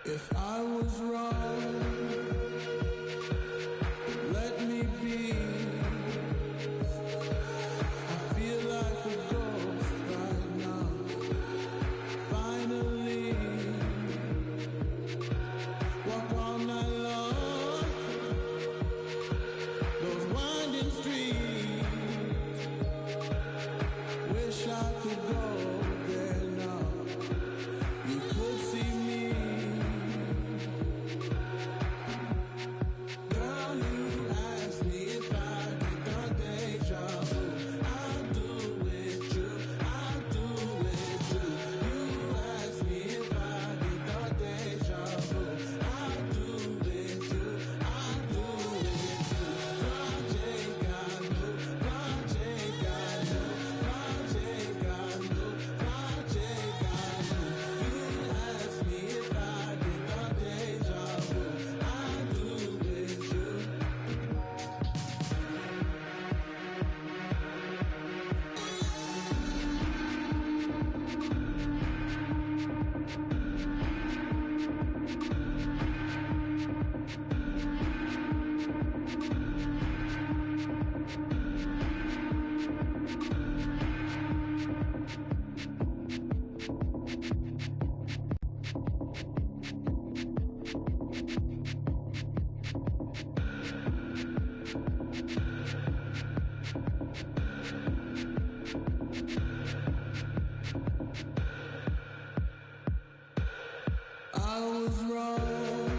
If I was wrong, let me be. I feel like a ghost right now. Finally, walk all night long. Those winding streets. Wish I could go there now. You could see me. I was wrong,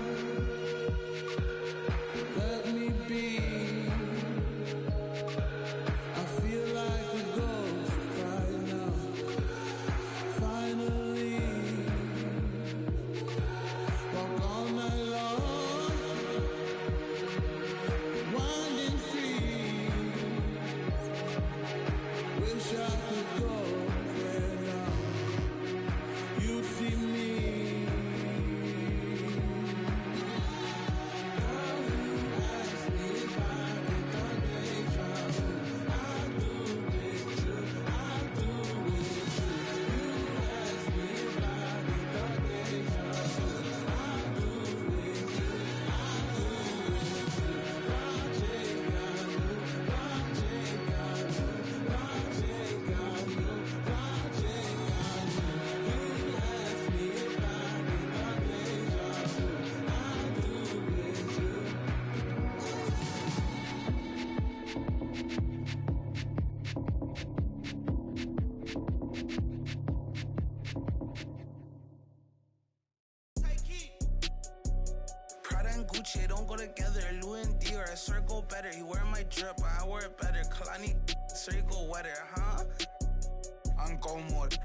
let me be. I feel like a ghost right now. Finally, walk all night long. Winding street. Wish I could go there now. You'd see me. Prada and Gucci don't go together. Louis and Dior, I swear go better. You wear my drip, but I wear it better. Kalani, swear you go wetter, huh? On go mode.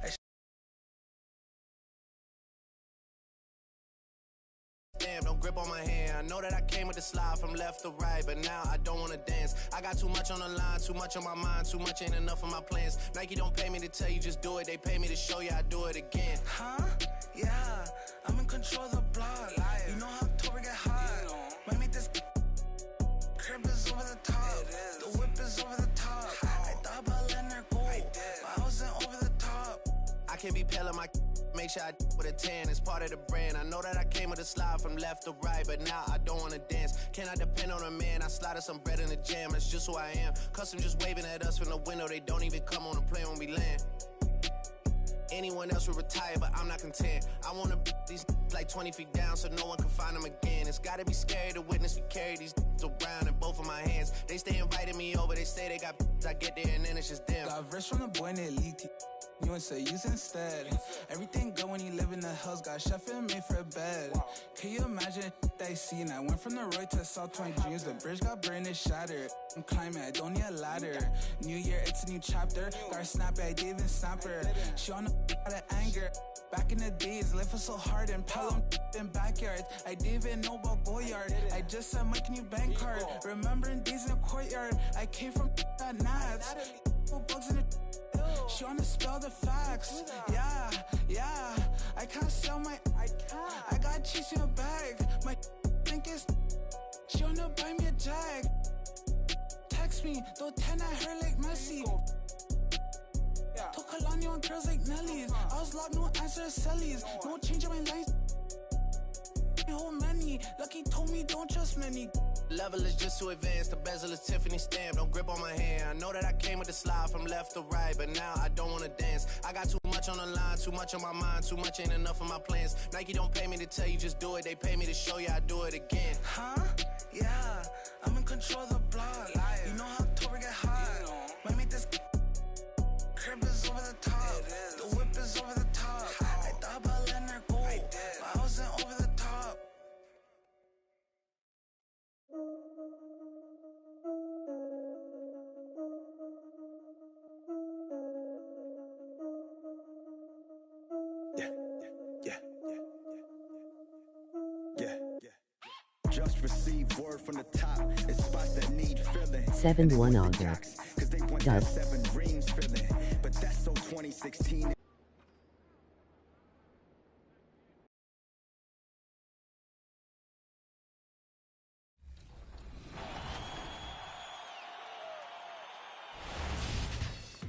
Damn, don't grip on my hand. I know that I came with the slide from left to right, but now I don't wanna dance. I got too much on the line, too much on my mind, too much ain't enough of my plans. Nike don't pay me to tell you just do it, they pay me to show you I do it again. Huh? Yeah, I'm in control of the block. You know how October get hot. Might make this crib is over the top. The whip is over the top. I thought about letting her go, but I wasn't over the top. I can't be pale in my make sure I with a 10, it's part of the brand. I know that I came with a slide from left to right, but now I don't wanna dance. Can I depend on a man? I slide some bread in the jam, that's just who I am. Custom just waving at us from the window, they don't even come on the plane when we land. Anyone else would retire, but I'm not content. I wanna these like 20 feet down so no one can find them again. It's gotta be scary to witness me carry these around in both of my hands. They stay inviting me over, they say they got I get there and then it's just them. Got verse from the boy named Elite. You and say use instead. Everything good when you live in the hills. Got chef and made for a bed. Can you imagine that I seen? I went from the road to South 20 dreams. The bridge got burned and shattered. I'm climbing, I don't need a ladder. New year, it's a new chapter. Got her snappy, I didn't even snap her. She on the out of anger. Back in the days, life was so hard and Pelham in backyards. I didn't even know about Goyard. I just said my new bank card. Remembering days in the courtyard. I came from that Nats. Bugs in the she wanna spell the facts. Yeah. I can't sell my. I got cheese in a bag. My think is. She wanna buy me a jag. Text me, though 10 at her like Messi. Took Kalani on girls like Nelly's. I was locked, no answer to Sellies. No change in my life. whole many. Lucky told me don't trust many. Level is just too advanced, the bezel is Tiffany stamp. Don't grip on my hand. I know that I came with the slide from left to right, but now I don't wanna dance. I got too much on the line, too much on my mind, too much ain't enough of my plans. Nike don't pay me to tell you just do it, they pay me to show you I do it again. Huh? Yeah, I'm in control of the block. You know how October get hot. Might make this crib is over the top. The whip is over the top. I thought about letting her go, but I wasn't over the top. Just received word from the top. It's spots that need filling. 7-1 Auger. Cause they want that 7 rings filling. But that's so 2016.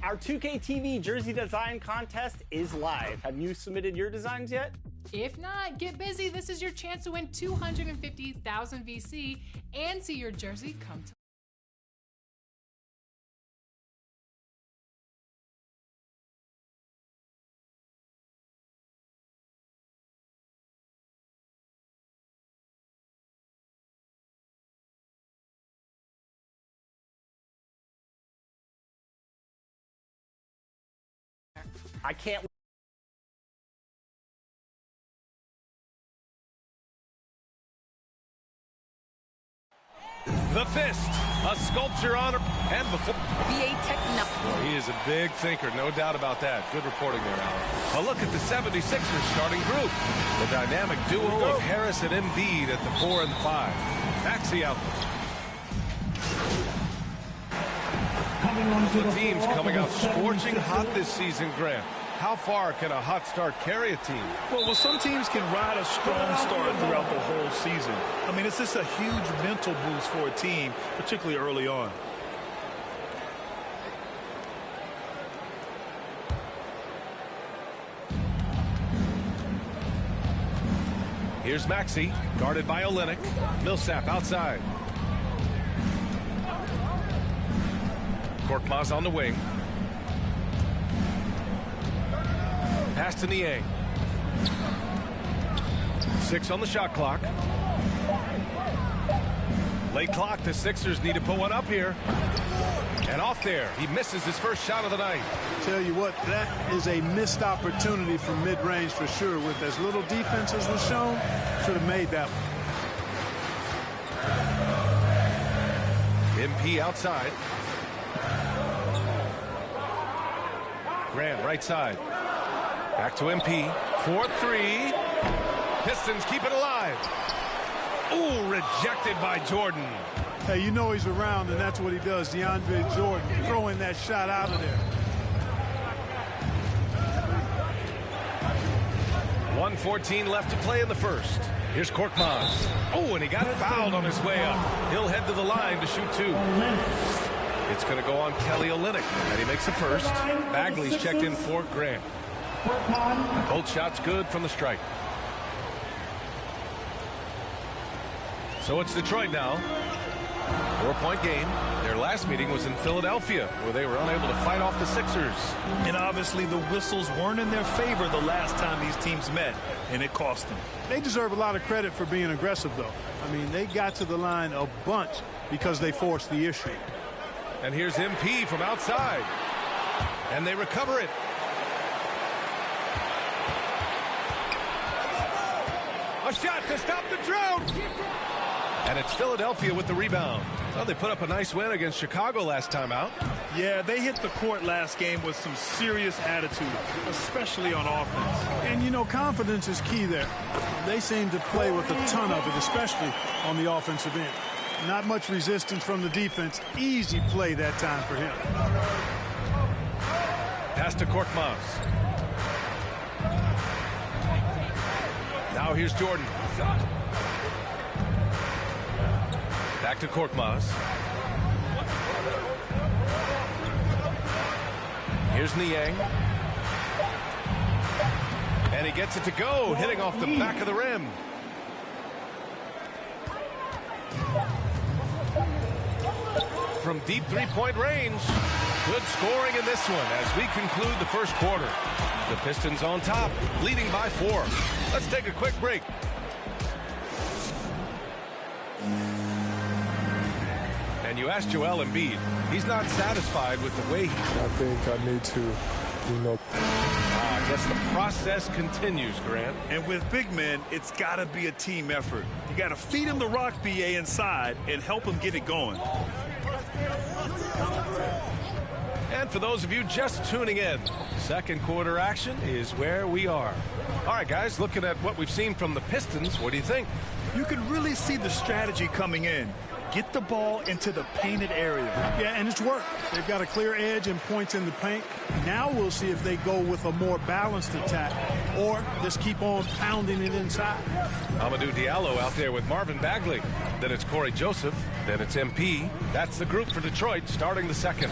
Our 2K TV jersey design contest is live. Have you submitted your designs yet? If not, get busy. This is your chance to win 250,000 VC and see your jersey come to I can't. The Fist, a sculpture on and before. VA Techno. He is a big thinker, no doubt about that. Good reporting there, Alan. A look at the 76ers starting group. The dynamic duo of Harris and Embiid at the 4 and 5. Maxey out. The teams coming out scorching hot this season, Grant. How far can a hot start carry a team? Well, some teams can ride a strong start throughout the whole season. I mean, it's just a huge mental boost for a team, particularly early on. Here's Maxey, guarded by Olynyk. Millsap outside. Korkmaz on the wing. Pass to Niang. 6 on the shot clock. Late clock, the Sixers need to put one up here. And off there, he misses his first shot of the night. Tell you what, that is a missed opportunity from mid-range for sure. With as little defense as was shown, should have made that one. MP outside. Grant right side. Back to MP. 4-3. Pistons keep it alive. Ooh, rejected by Jordan. Hey, you know he's around, and that's what he does. DeAndre Jordan throwing that shot out of there. 1:14 left to play in the first. Here's Korkmaz. Oh, and he got fouled on his way up. He'll head to the line to shoot 2. It's going to go on Kelly Olynyk, and he makes the first. Bagley's checked in for Grant. Both shots good from the stripe. So it's Detroit now. 4-point game. Their last meeting was in Philadelphia, where they were unable to fight off the Sixers. And obviously the whistles weren't in their favor the last time these teams met, and it cost them. They deserve a lot of credit for being aggressive, though. I mean, they got to the line a bunch because they forced the issue. And here's MP from outside. And they recover it. A shot to stop the drought. And it's Philadelphia with the rebound. Well, they put up a nice win against Chicago last time out. Yeah, they hit the court last game with some serious attitude, especially on offense. And, you know, confidence is key there. They seem to play with a ton of it, especially on the offensive end. Not much resistance from the defense. Easy play that time for him. Pass to Korkmaz. Now here's Jordan. Back to Korkmaz. Here's Niang. And he gets it to go, hitting off the back of the rim. from deep three-point range. Good scoring in this one as we conclude the first quarter. The Pistons on top, leading by 4. Let's take a quick break. And you asked Joel Embiid. He's not satisfied with the way I think I need to, I guess the process continues, Grant. And with big men, it's got to be a team effort. You got to feed him the rock, BA, inside and help him get it going. And for those of you just tuning in, second quarter action is where we are. All right, guys, looking at what we've seen from the Pistons, what do you think? You can really see the strategy coming in. Get the ball into the painted area. Yeah, and it's worked. They've got a clear edge and points in the paint. Now we'll see if they go with a more balanced attack or just keep on pounding it inside. Amadou Diallo out there with Marvin Bagley. Then it's Corey Joseph. Then it's MP. That's the group for Detroit starting the second.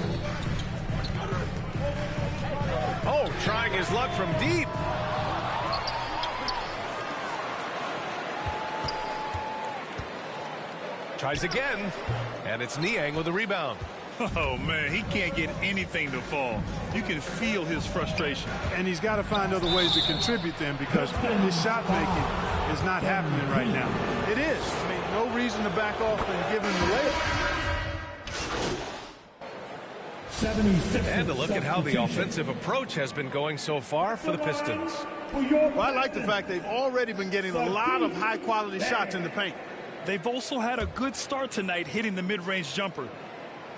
Oh, trying his luck from deep. Tries again, and it's Niang with a rebound. Oh, man, he can't get anything to fall. You can feel his frustration. And he's got to find other ways to contribute them because his shot making is not happening right now. It is. I mean, no reason to back off and give him the layup. And to look at how the offensive approach has been going so far for the Pistons. Well, I like the fact they've already been getting a lot of high-quality shots in the paint. They've also had a good start tonight hitting the mid-range jumper.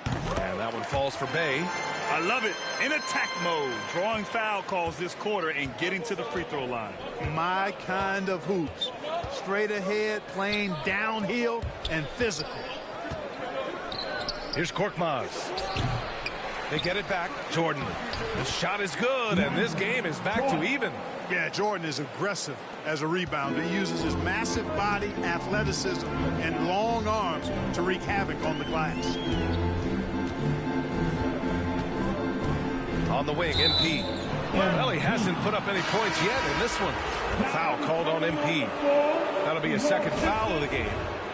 And that one falls for Bay. I love it. In attack mode, drawing foul calls this quarter and getting to the free throw line. My kind of hoops. Straight ahead, playing downhill, and physical. Here's Korkmaz. They get it back. Jordan. The shot is good, and this game is back to even. Yeah, Jordan is aggressive as a rebounder. He uses his massive body, athleticism, and long arms to wreak havoc on the glass. On the wing, MP. Well, he hasn't put up any points yet in this one. Foul called on MP. That'll be a second foul of the game.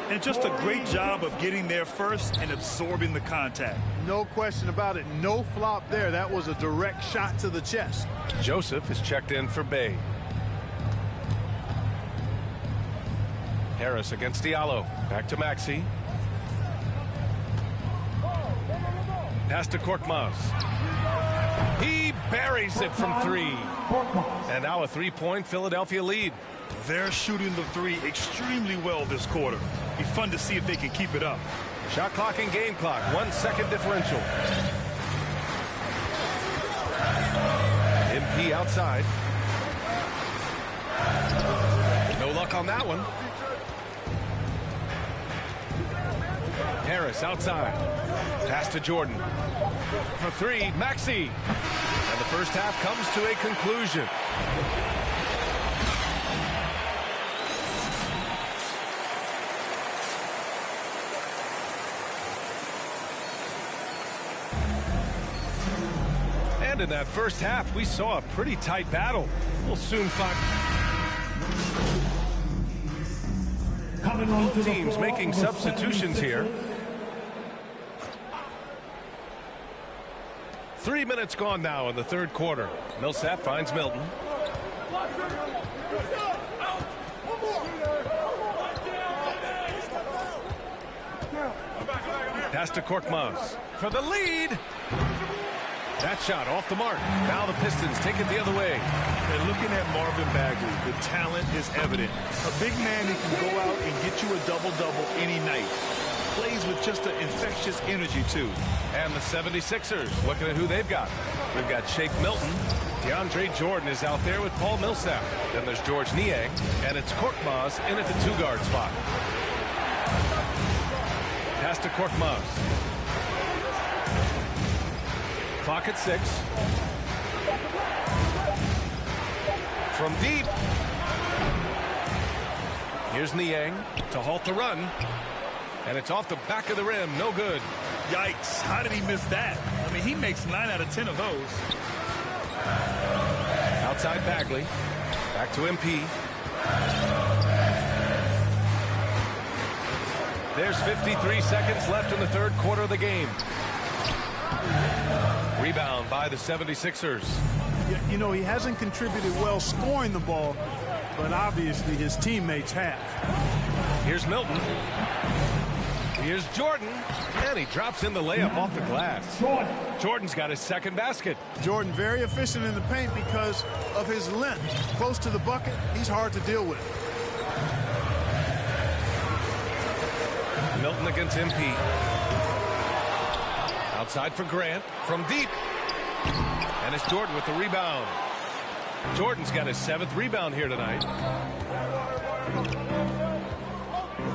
And just a great job of getting there first and absorbing the contact. No question about it. No flop there. That was a direct shot to the chest. Joseph is checked in for Bay. Harris against Diallo. Back to Maxey. Pass to Korkmaz. He buries it from 3. And now a 3-point Philadelphia lead. They're shooting the 3 extremely well this quarter. Be fun to see if they can keep it up. Shot clock and game clock. 1 second differential. MP outside. No luck on that one. Harris outside. Pass to Jordan. For 3, Maxey. And the first half comes to a conclusion. And in that first half, we saw a pretty tight battle. We'll soon find both teams making substitutions here. 3 minutes gone now in the third quarter. Millsap finds Milton. Pass to Korkmaz for the lead. That shot off the mark. Now the Pistons take it the other way. And looking at Marvin Bagley, the talent is evident. A big man who can go out and get you a double-double any night. Plays with just an infectious energy, too. And the 76ers, looking at who they've got. We've got Shake Milton. DeAndre Jordan is out there with Paul Millsap. Then there's George Niang, and it's Korkmaz in at the 2-guard spot. Pass to Korkmaz. Clock at 6. From deep. Here's Niang to halt the run. And it's off the back of the rim. No good. Yikes. How did he miss that? I mean, he makes 9 out of 10 of those. Outside Bagley. Back to MP. There's There's 53 seconds left in the third quarter of the game. Rebound by the 76ers. You know, he hasn't contributed well scoring the ball, but obviously his teammates have. Here's Milton. Here's Jordan, and he drops in the layup off the glass. Jordan's got his second basket. Jordan very efficient in the paint because of his length. Close to the bucket, he's hard to deal with. Milton against MP. Outside for Grant from deep. And it's Jordan with the rebound. Jordan's got his 7th rebound here tonight.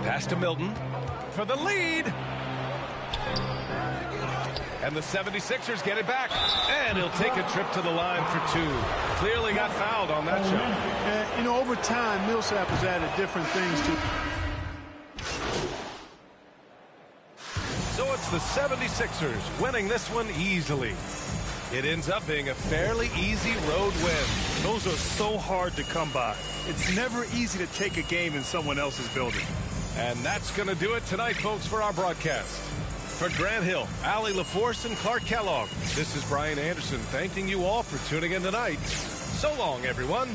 Pass to Milton for the lead. And the 76ers get it back. And he'll take a trip to the line for 2. Clearly got fouled on that shot. You know, over time, Millsap has added different things to. So it's the 76ers winning this one easily. It ends up being a fairly easy road win. Those are so hard to come by. It's never easy to take a game in someone else's building. And that's going to do it tonight, folks, for our broadcast. For Grant Hill, Allie LaForce, and Clark Kellogg, this is Brian Anderson thanking you all for tuning in tonight. So long, everyone.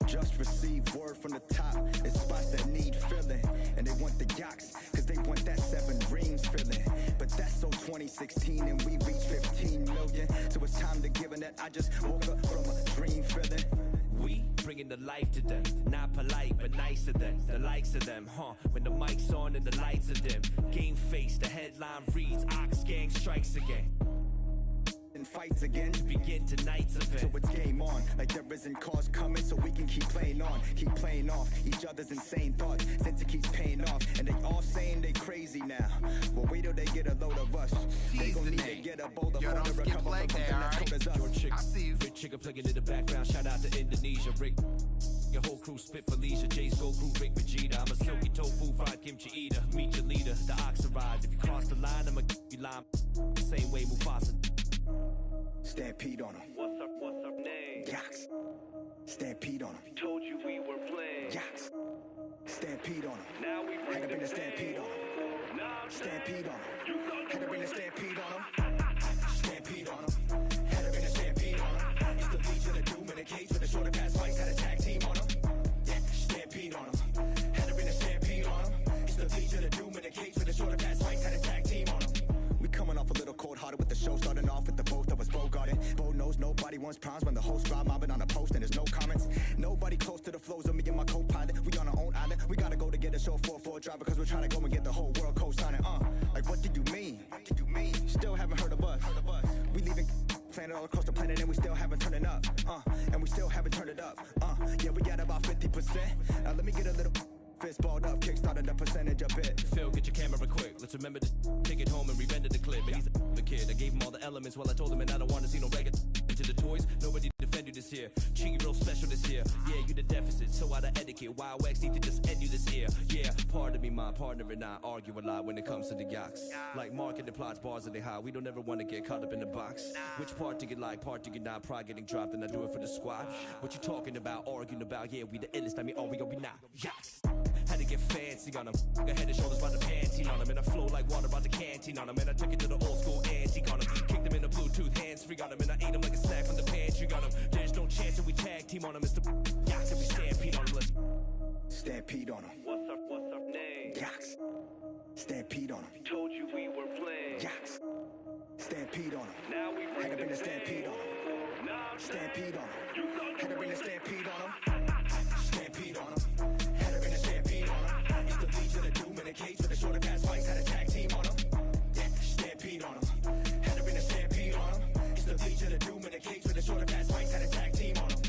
Just received word from the top. It's spots that need filling, and they want the yaks, cause they want that 7 rings filling. But that's so 2016, and we reached 15 million. So it's time to give it that. I just woke up from a dream feeling. We bringing the life to them, not polite but nicer than the likes of them, huh? When the mic's on and the lights are dim, game face, the headline reads, Ox Gang strikes again. And fights again to begin tonight's event. So it's game on, like there isn't cause coming, so we can keep playing on, keep playing off each other's insane thoughts, since it keeps paying off. And they all saying they crazy now. Well, wait till they get a load of us. They gon' need to get a boulder for the recover from something that's cold as us. I see you. Rich Chicken plugging in the background. Shout out to Indonesia. Rick, your whole crew spit for leisure. Jay's go crew, Rick Vegeta. I'm a silky tofu fried kimchi eater. Meet your leader, the ox arrives. If you cross the line, I'ma you line. Same way Mufasa. Stampede on him. What's up name? Yaks. Stampede on him. Told you we were playing. Yaks. Stampede on him. Now we bring had to bring the stampede on him. Stampede on him. Had to bring the stampede on him. Stampede on him. Had to bring the stampede on him. Used to lead to the doom in the cage with the shorter pass fights. Had a tag team on him. Yeah, stampede on him. Had to bring the stampede on him. Used to lead to the doom in the cage with the shorter pass fights. Had a tag team on him. We coming off a little cold-hearted with the show starting off with the both of us Bogarting. Bo knows nobody wants problems when the host drive mobbing on the post and there's no comments. Nobody close to the flows of me and my co-pilot. We on our own island. We gotta go to get a show 4-4 driver because we're trying to go and get the whole world co-signing. Like what do you mean? What do you mean? Still haven't heard of us. We leaving planet all across the planet and we still haven't turned it up. And we still haven't turned it up. Yeah, we got about 50%. Now let me get a little fist balled up, kickstarted the percentage a bit. Phil, get your camera quick. Let's remember to take it home and re-render the clip. And he's a kid. I gave him all the elements while I told him, and I don't want to see no regular into the toys. Nobody defend you this year. Cheeky real special this year. Yeah, you the deficit, so out of etiquette. Wild Wax need to just end you this year. Yeah, pardon me, my partner and I argue a lot when it comes to the yaks. Like marketing plots, bars are they high. We don't ever want to get caught up in the box. Which part do you like, part do you not? Pride getting dropped, and I do it for the squad. What you talking about, arguing about? Yeah, we the illest. I mean, we not. Yaks. Had to get fancy on him. Got head and shoulders by the panty on him. And I flow like water by the canteen on him. And I took it to the old school antique on him. Kicked him in the Bluetooth hands free on him. And I ate him like a snack from the pantry on him. There's no chance that we tag team on him. It's the yaks and we stampede on him. Let's stampede on him. What's up name? Yaks. Stampede on him. Told you we were playing. Yaks. Stampede on him. Now we bring had to bring the stampede on him. Stampede on them. Had to bring the stampede on them. Stampede on them. Had to bring the stampede on them. It's the Legion of Doom in a cage with a shorter pass fights. Had a tag team on them. Yeah, stampede on them. Had to bring the stampede on them. It's the Legion of Doom in a cage with a shorter pass fights. Had a tag team on them.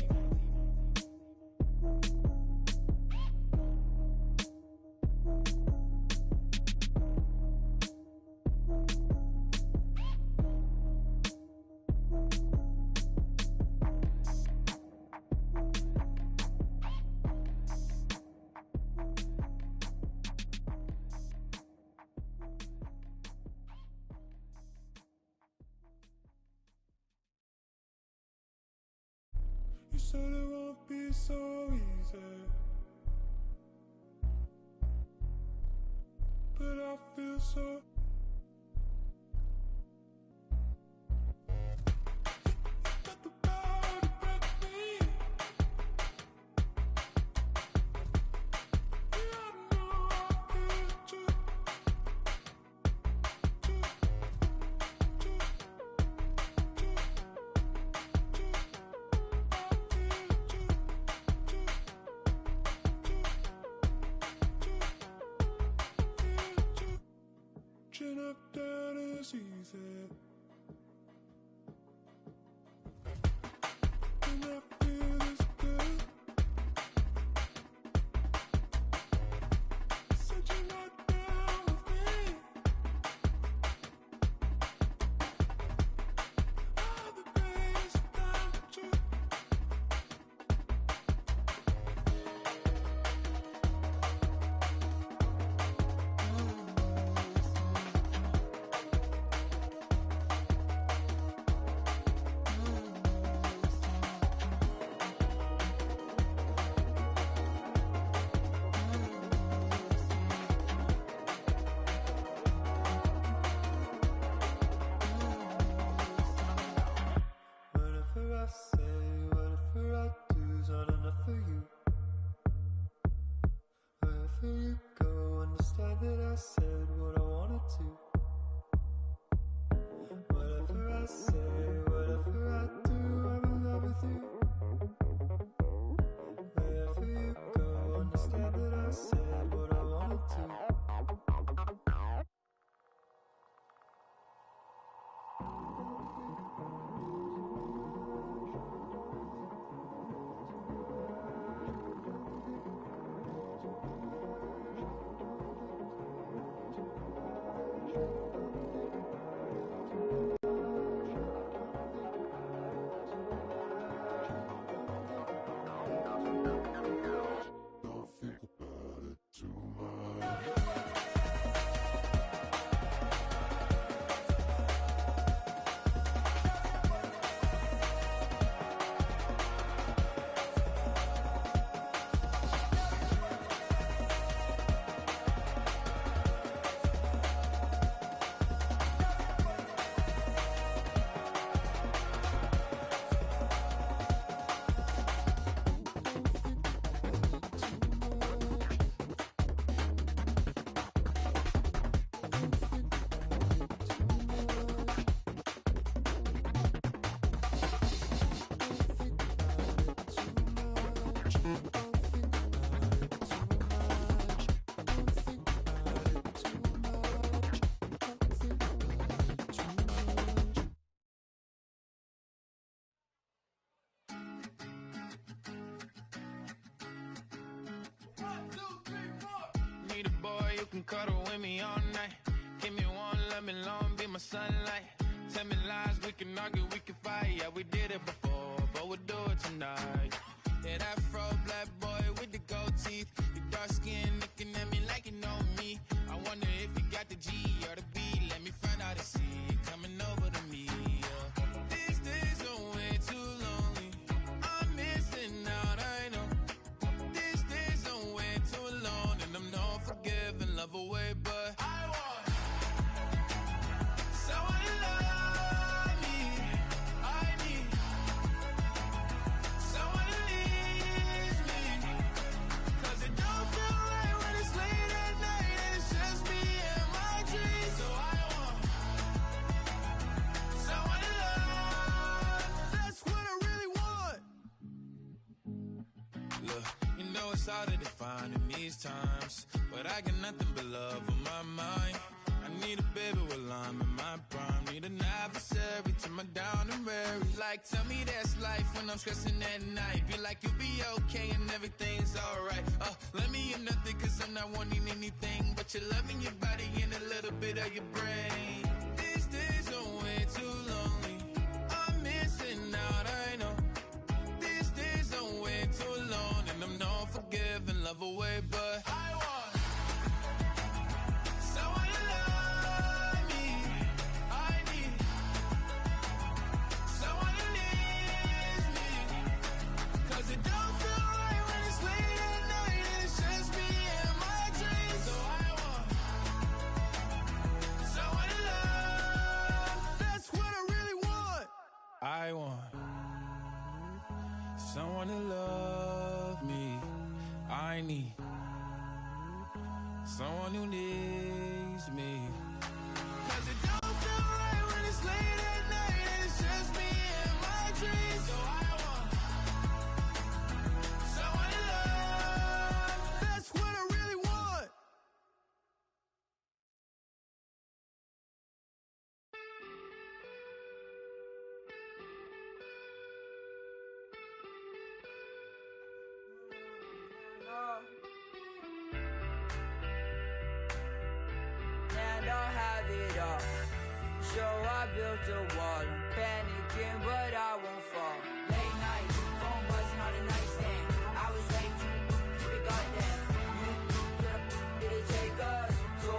You said it won't be so easy, but I feel so. Got the power to break me. Yeah, I know I feel too. Chin up, down is easy. And I feel this good. Said you're not down with me. All the days down to whatever I say, whatever I do's not enough for you. Wherever you go, understand that I said what I wanted to. Whatever I say, whatever I do, I'm in love with you. Wherever you go, understand that I said what I wanted to. Need a boy you can cuddle with me all night. Give me one, let me long, be my sunlight. Tell me lies, we can argue, we can fight. Yeah, we did it before, but we'll do it tonight. Yeah, that fro black boy with the gold teeth. Your dark skin looking at me like you know me. I wonder if you got the G or the B. Let me find out and see you coming over to me. Yeah. These days are way too lonely. I'm missing out, I know. These days are way too alone, and I'm not forgiving, love away, but I want someone to love me. I need someone to leave me, 'cause it don't feel right when it's late at night and it's just me and my dreams. So I want know it's hard to define in these times, but I got nothing but love on my mind. I need a baby while I'm in my prime. Need an adversary to my down and weary. Like, tell me that's life when I'm stressing at night. Be like, you'll be okay and everything's alright. Let me in nothing cause I'm not wanting anything but your love and your body and a little bit of your brain. These days are way too lonely. I'm missing out, I know. These days are way too long, and I'm not forgiving love away, but I want someone to love me. I need someone who needs me, cause it don't feel right when it's late at night and it's just me and my dreams. So I want someone to love. That's what I really want. I want someone to love me. I need someone who needs me, cause it don't feel right when it's late at night and it's just me and my dreams. So I want someone to love. That's what I really want. And I'll have it all. So I built a wall. I'm panicking, but I won't fall. Late night, phone buzzing on the nightstand. I was late to keep it goddamn. Did it take us? So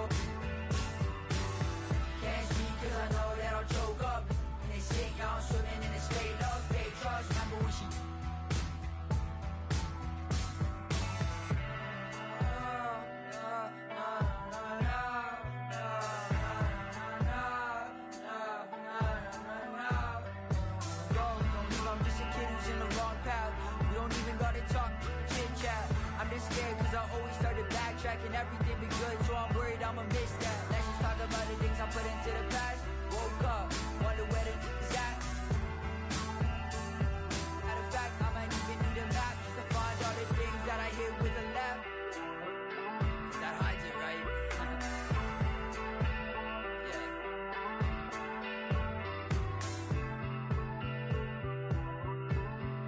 can't see cause I know that I'll choke up. And they say y'all swimming in this fake love, fake trust. Remember when she scared cause I always started backtracking. Everything be good, so I'm worried I'ma miss that. Let's just talk about the things I put into the past. Woke up, wonder where the is at. Matter of fact, I might even need a map just to find all the things that I hit with a left. That hides it, right? Yeah.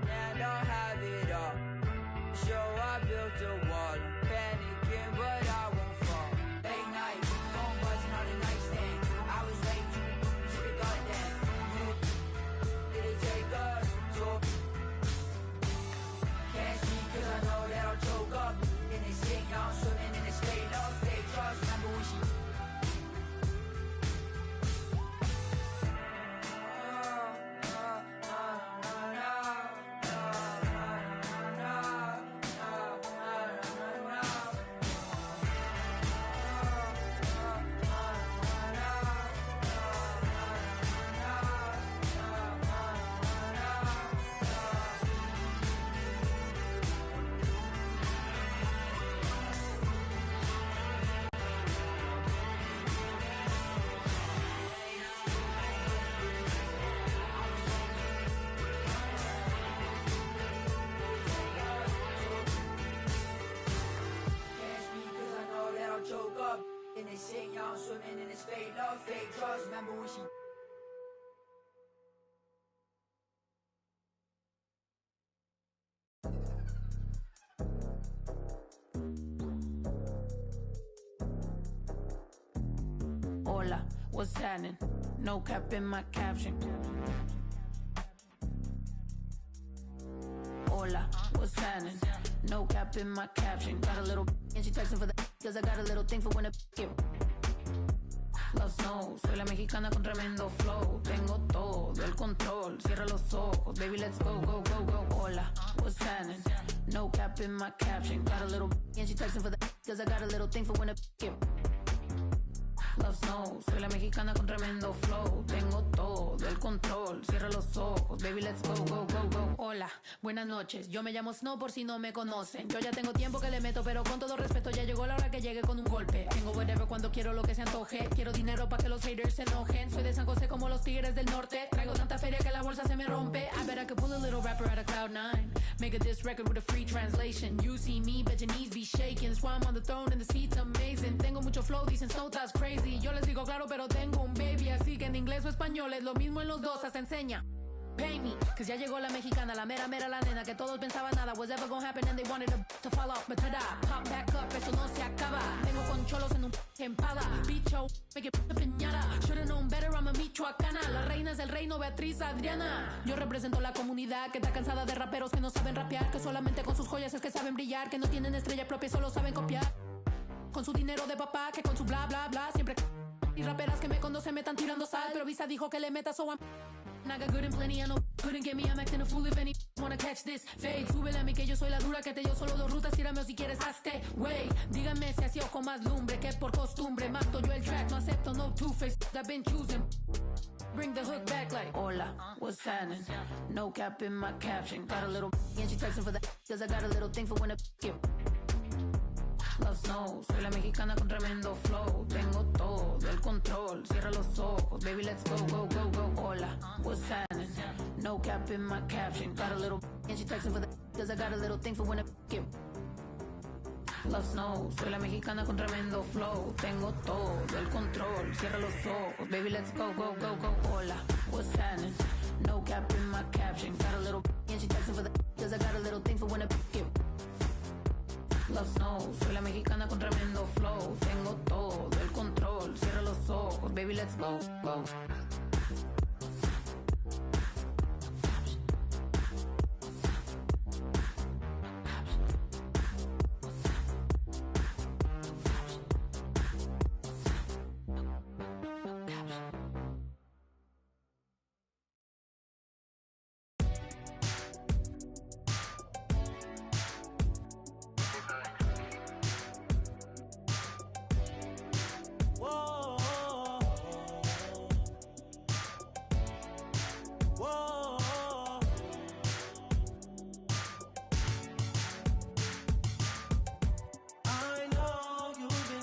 And I'll have it all. So I built a wall. I'm panicking, but I won't fall. Late night, phone buzzing on the nightstand. I was late to the goddamn. Did it take us? So can't see cause I know that I'll choke up. In this thing, y'all swimming in this fake love, fake trust. Remember when she choke up. And they say y'all swimming in this fake love, fake trust. Remember when she Hola, what's happening? No cap in my caption. Hola, what's happening? No cap in my caption. Got a little and she texting for the cause I got a little thing for when a get Love knows, soy la mexicana con tremendo flow. Tengo todo el control, cierra los ojos. Baby, let's go, go, go, go. Hola, what's happening? No cap in my caption. Got a little and she texting for the cause I got a little thing for when a get Love knows, soy la mexicana con tremendo flow. Tengo todo el control, cierra los ojos. Baby, let's go, go, go, go. Hola, buenas noches. Yo me llamo Snow por si no me conocen. Yo ya tengo tiempo que le meto, pero con todo respeto ya llegó la hora que llegue con un golpe. Tengo whatever cuando quiero lo que se antoje. Quiero dinero para que los haters se enojen. Soy de San José como los tigres del norte. Traigo tanta feria que la bolsa se me rompe. I bet I could pull a little rapper out of Cloud9. Make a diss record with a free translation. You see me, bet your knees be shaking. That's why I'm on the throne and the seat's amazing. Tengo mucho flow, dicen Snow that's crazy. Yo les digo claro, pero tengo un baby. Así que en inglés o español es lo mismo en los dos, hasta enseña. Pay me, cause ya llegó la mexicana, la mera mera la nena que todos pensaban nada was ever gonna happen and they wanted to fall off, but tada, pop back up, eso no se acaba. Tengo con cholos en un empada, bicho, me que piñara. Should've known better, I'm a michoacana. Las reinas del reino, Beatriz, Adriana. Yo represento la comunidad que está cansada de raperos que no saben rapear, que solamente con sus joyas es que saben brillar, que no tienen estrella propia, solo saben copiar. Con su dinero de papá, que con su bla bla bla, siempre. Y raperas que me conocen me están tirando sal, pero Visa dijo que le meta, so I'm. I got good and plenty, I know couldn't get me, I'm acting a fool if any wanna catch this fade. Súbele a mí que yo soy la dura, que te dio solo 2 rutas, tírame o si quieres hazte, wey. Díganme si así o con más lumbre, que por costumbre mato yo el track, no acepto no two-face, I've been choosing. Bring the hook back like, hola, what's happening? No cap in my caption, got a little and she texting for the cause I got a little thing for when a get. Love Snow, soy la mexicana con tremendo flow. Tengo todo el control, cierra los ojos. Baby, let's go, go, go, go. Hola, what's happening? No cap in my caption. Got a little and she texting for the cause I got a little thing for when I get. Love Snow, soy la mexicana con tremendo flow. Tengo todo el control, cierra los ojos. Baby, let's go, go, go, go. Hola, what's happening? No cap in my caption. Got a little and she texting for the cause I got a little thing for when I get. Love Snow, soy la mexicana con tremendo flow. Tengo todo el control, cierra los ojos. Baby, let's go, go.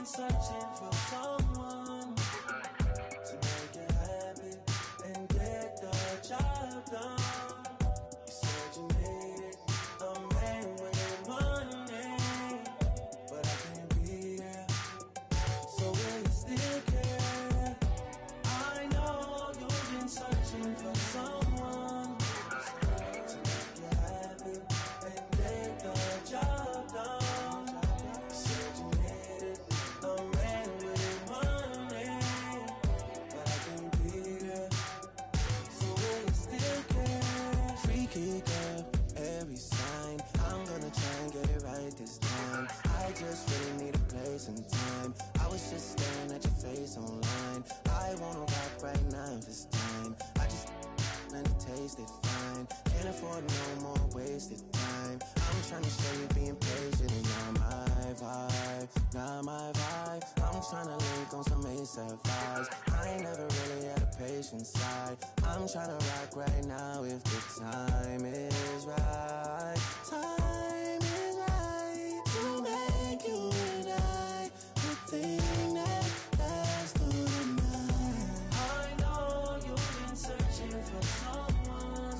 Searching for someone to make you happy and get the job done. You said you needed a man with money, but I can't be there. So will you still care? I know you've been searching for someone to make you happy and get the job done. You said you needed a man with money, but I can't be there. So will you still care? Freaky girl, every sign. I'm gonna try and get it right this time. I just really need a place and time. I was just staring at your face online. I wanna rock right now this time. I just and taste it fine. Can't afford no more wasted time. I'm trying to show you being patient and you're my vibe, not my vibe. I'm trying to link on some ASAP vibes. I ain't never really had a patient side. I'm trying to rock right now if the time is right. Time is right to make you and I the thing that lasts through the night. I know you've been searching for someone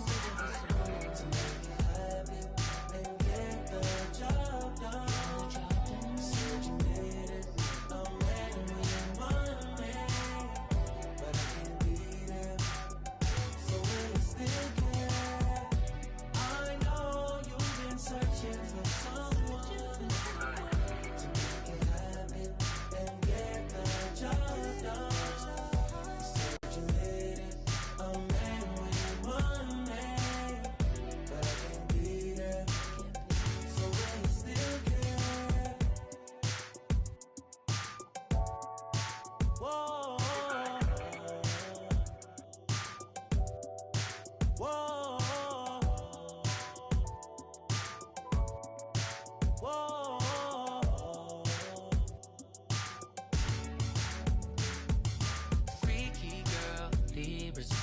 to make you happy and get the job done. You said you needed a man with money, but I can't be there. So will you still care? I know you've been searching for someone to make you happy and get the job done. You said you needed a man with money, but I can't be there. So will you still care? Whoa, whoa, whoa. Freaky girl, Libra sun.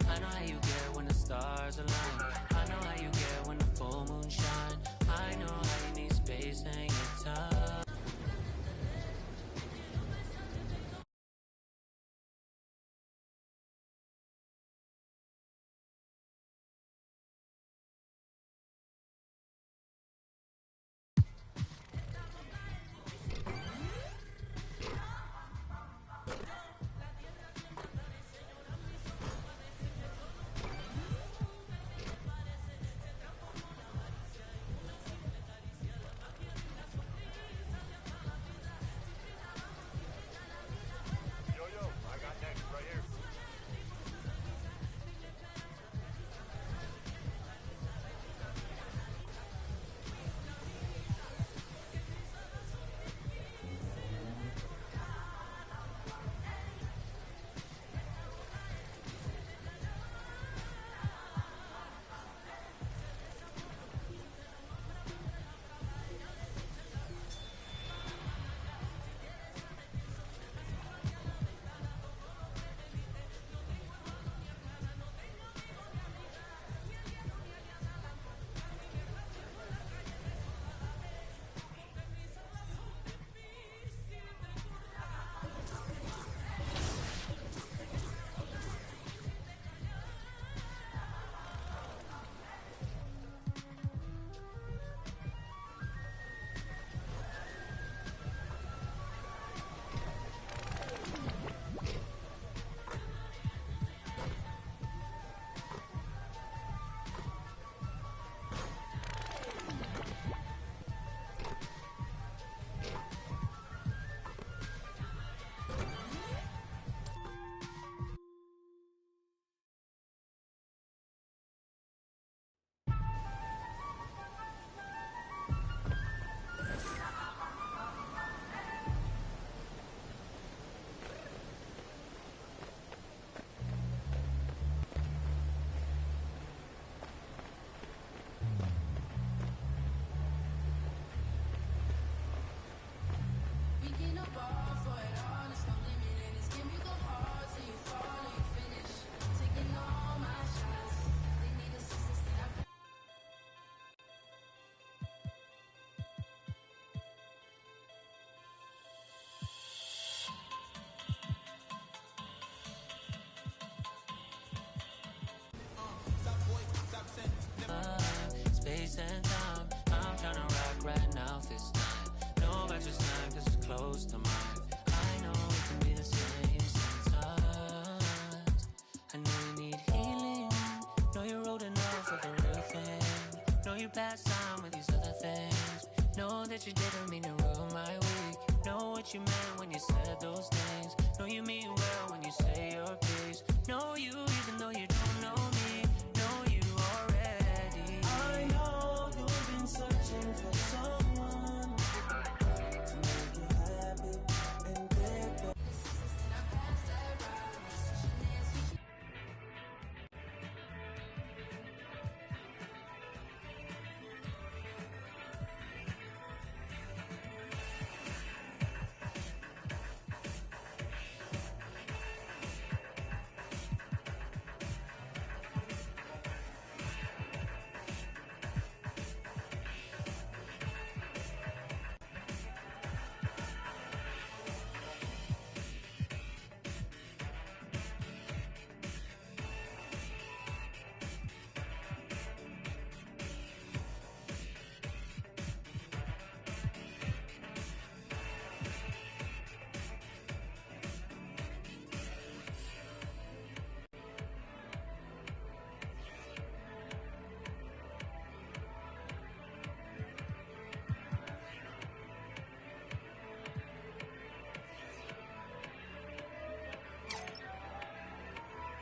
I know how you get when the stars align. I know how you get when the full moon shine. I know how you need space and your time. Space and time, I'm tryna rock right now this time. No about your snack, this is close to mine. I know we can be the same sometimes. I know you need healing. Know you're old enough for the real thing. Know you passed time with these other things. Know that you didn't mean to ruin my week. Know what you meant when you said those things. Know you mean well when you say your piece. Know you even though you don't know me. Know you already. I know you've been searching for someone to make you happy and get the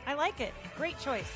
I like it. Great choice.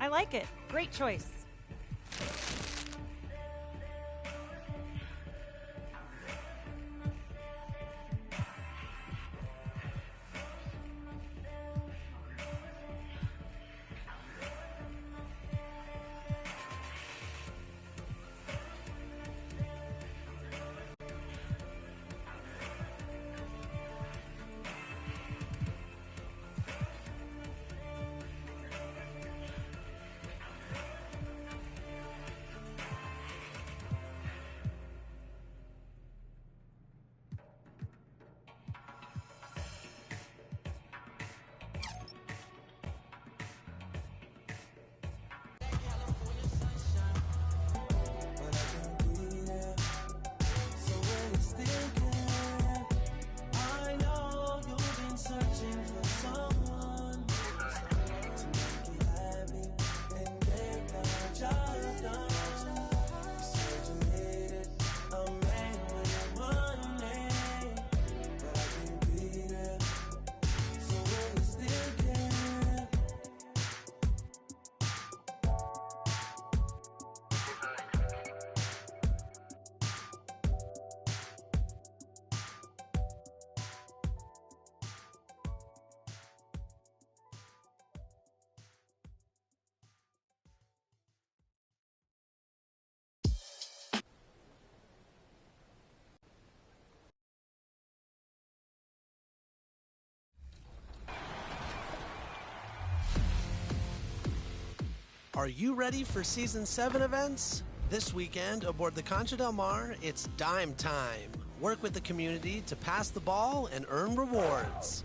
I like it. Great choice. Are you ready for Season 7 events? This weekend, aboard the Concha Del Mar, it's dime time. Work with the community to pass the ball and earn rewards.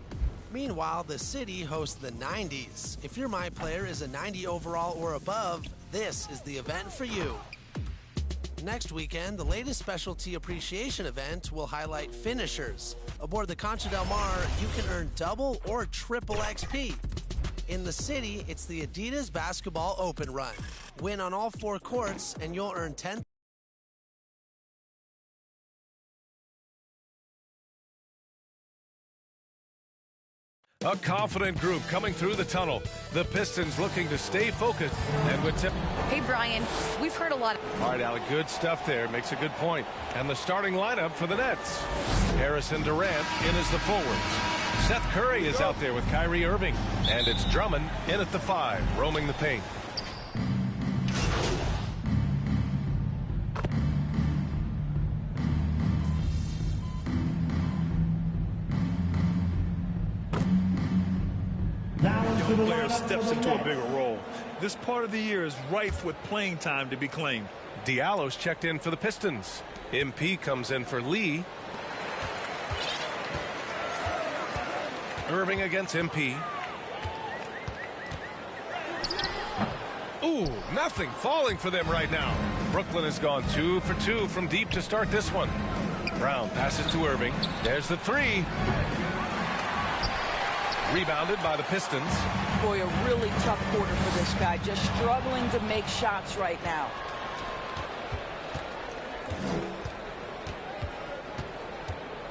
Meanwhile, the city hosts the 90s. If your My Player is a 90 overall or above, this is the event for you. Next weekend, the latest specialty appreciation event will highlight finishers. Aboard the Concha Del Mar, you can earn double or triple XP. In the city, it's the Adidas Basketball Open Run. Win on all 4 courts, and you'll earn 10. A confident group coming through the tunnel. The Pistons looking to stay focused. And with tip. Hey, Brian, we've heard a lot. All right, Alec, good stuff there. Makes a good point. And the starting lineup for the Nets. Harrison Durant in as the forwards. Seth Curry is out there with Kyrie Irving. And it's Drummond in at the 5, roaming the paint. Young player steps into a bigger role. This part of the year is rife with playing time to be claimed. Diallo's checked in for the Pistons. MP comes in for Lee. Irving against MP. Ooh, nothing falling for them right now. Brooklyn has gone 2 for 2 from deep to start this one. Brown passes to Irving. There's the 3. Rebounded by the Pistons. Boy, a really tough quarter for this guy. Just struggling to make shots right now.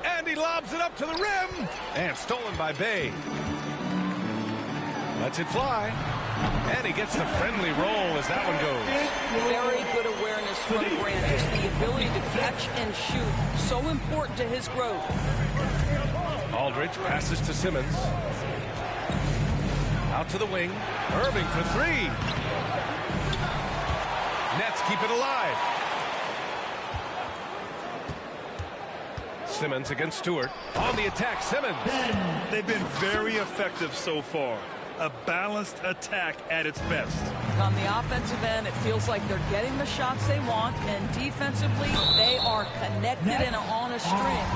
And he lobs it up to the rim. And stolen by Bay. Lets it fly. And he gets the friendly roll as that one goes. Very good awareness from Grant. Just the ability to catch and shoot. So important to his growth. Aldridge passes to Simmons. Out to the wing. Irving for 3. Nets keep it alive. Simmons against Stewart. On the attack, Simmons. They've been very effective so far. A balanced attack at its best. On the offensive end, it feels like they're getting the shots they want, and defensively, they are connected and on a string.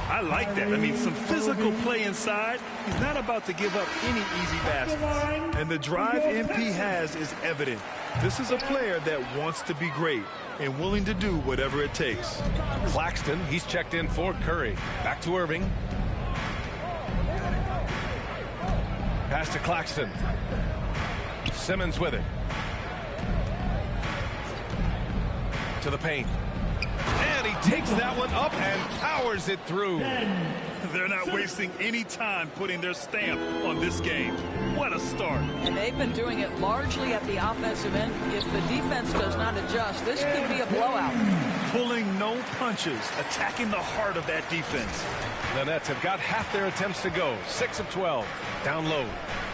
I like that. I mean, some physical play inside. He's not about to give up any easy baskets. And the drive MP has is evident. This is a player that wants to be great and willing to do whatever it takes. Claxton, he's checked in for Curry. Back to Irving. Pass to Claxton. Simmons with it. To the paint. And he he takes that one up and powers it through. They're not wasting any time putting their stamp on this game. What a start. And they've been doing it largely at the offensive end. If the defense does not adjust, this could be a blowout. Pulling no punches, attacking the heart of that defense. The Nets have got half their attempts to go. 6 of 12. Down low.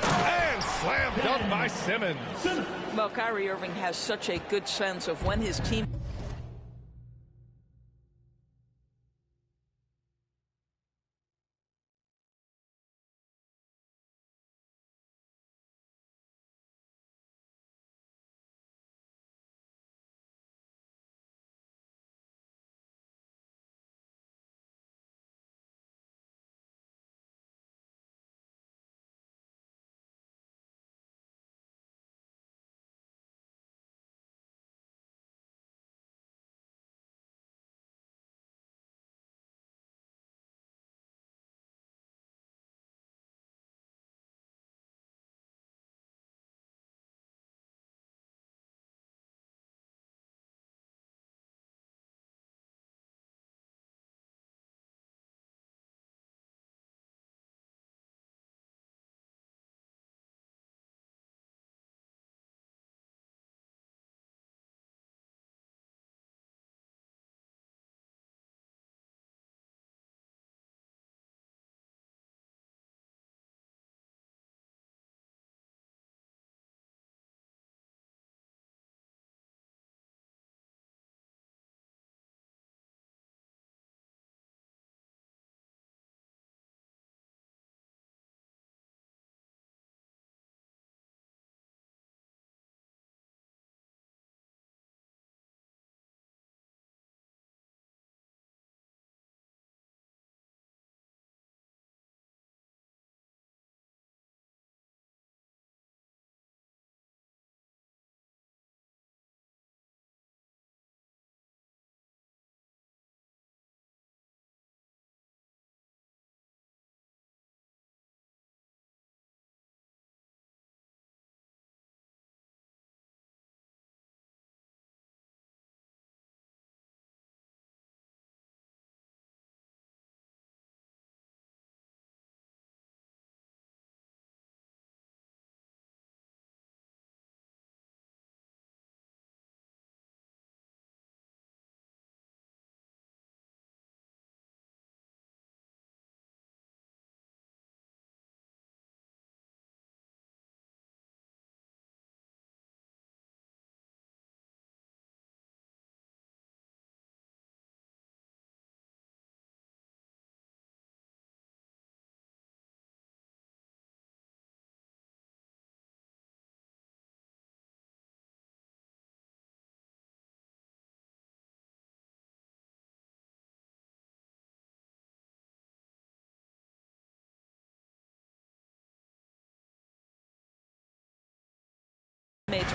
And slam dunk by Simmons. Well, Kyrie Irving has such a good sense of when his team...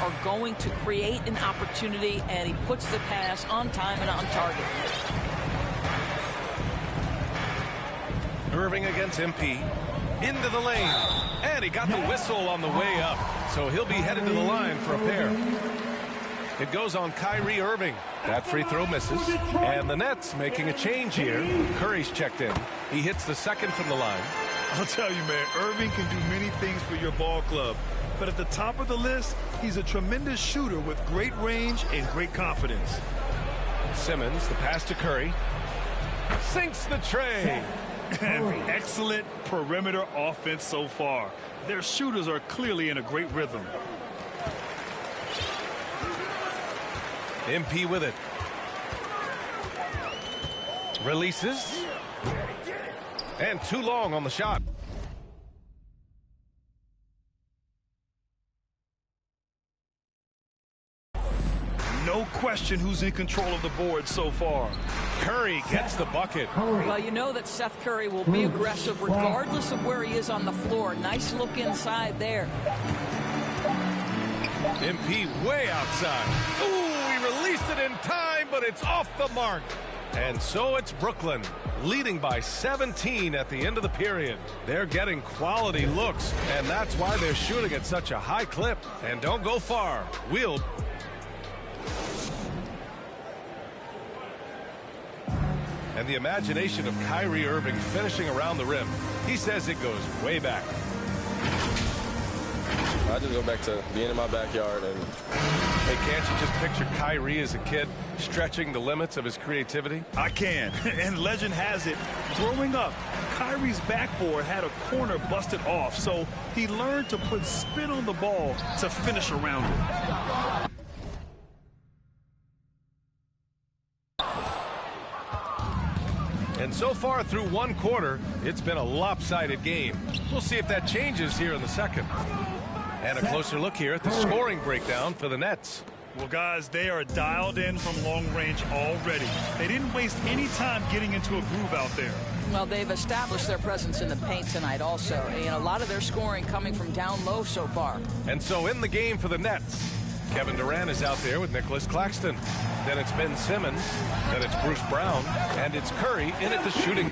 are going to create an opportunity, and he puts the pass on time and on target. Irving against MP. Into the lane. And he got the whistle on the way up. So he'll be headed to the line for a pair. It goes on Kyrie Irving. That free throw misses. And the Nets making a change here. Curry's checked in. He hits the second from the line. I'll tell you, man, Irving can do many things for your ball club. But at the top of the list, he's a tremendous shooter with great range and great confidence. Simmons, the pass to Curry. Sinks the tray. And excellent perimeter offense so far. Their shooters are clearly in a great rhythm. MP with it. Releases. And too long on the shot. No question who's in control of the board so far. Curry gets the bucket. Well, you know that Seth Curry will be aggressive regardless of where he is on the floor. Nice look inside there. MP way outside. Ooh, he released it in time, but it's off the mark. And so it's Brooklyn, leading by 17 at the end of the period. They're getting quality looks, and that's why they're shooting at such a high clip. And don't go far. and the imagination of Kyrie Irving finishing around the rim. He says it goes way back. I just go back to being in my backyard. And hey, can't you just picture Kyrie as a kid stretching the limits of his creativity? I can. And legend has it, growing up, Kyrie's backboard had a corner busted off, so he learned to put spin on the ball to finish around it. And so far through one quarter, it's been a lopsided game. We'll see if that changes here in the second. And a closer look here at the scoring breakdown for the Nets. Well, guys, they are dialed in from long range already. They didn't waste any time getting into a groove out there. Well, they've established their presence in the paint tonight also. And a lot of their scoring coming from down low so far. And so in the game for the Nets, Kevin Durant is out there with Nicholas Claxton. Then it's Ben Simmons. Then it's Bruce Brown. And it's Curry in at the shooting.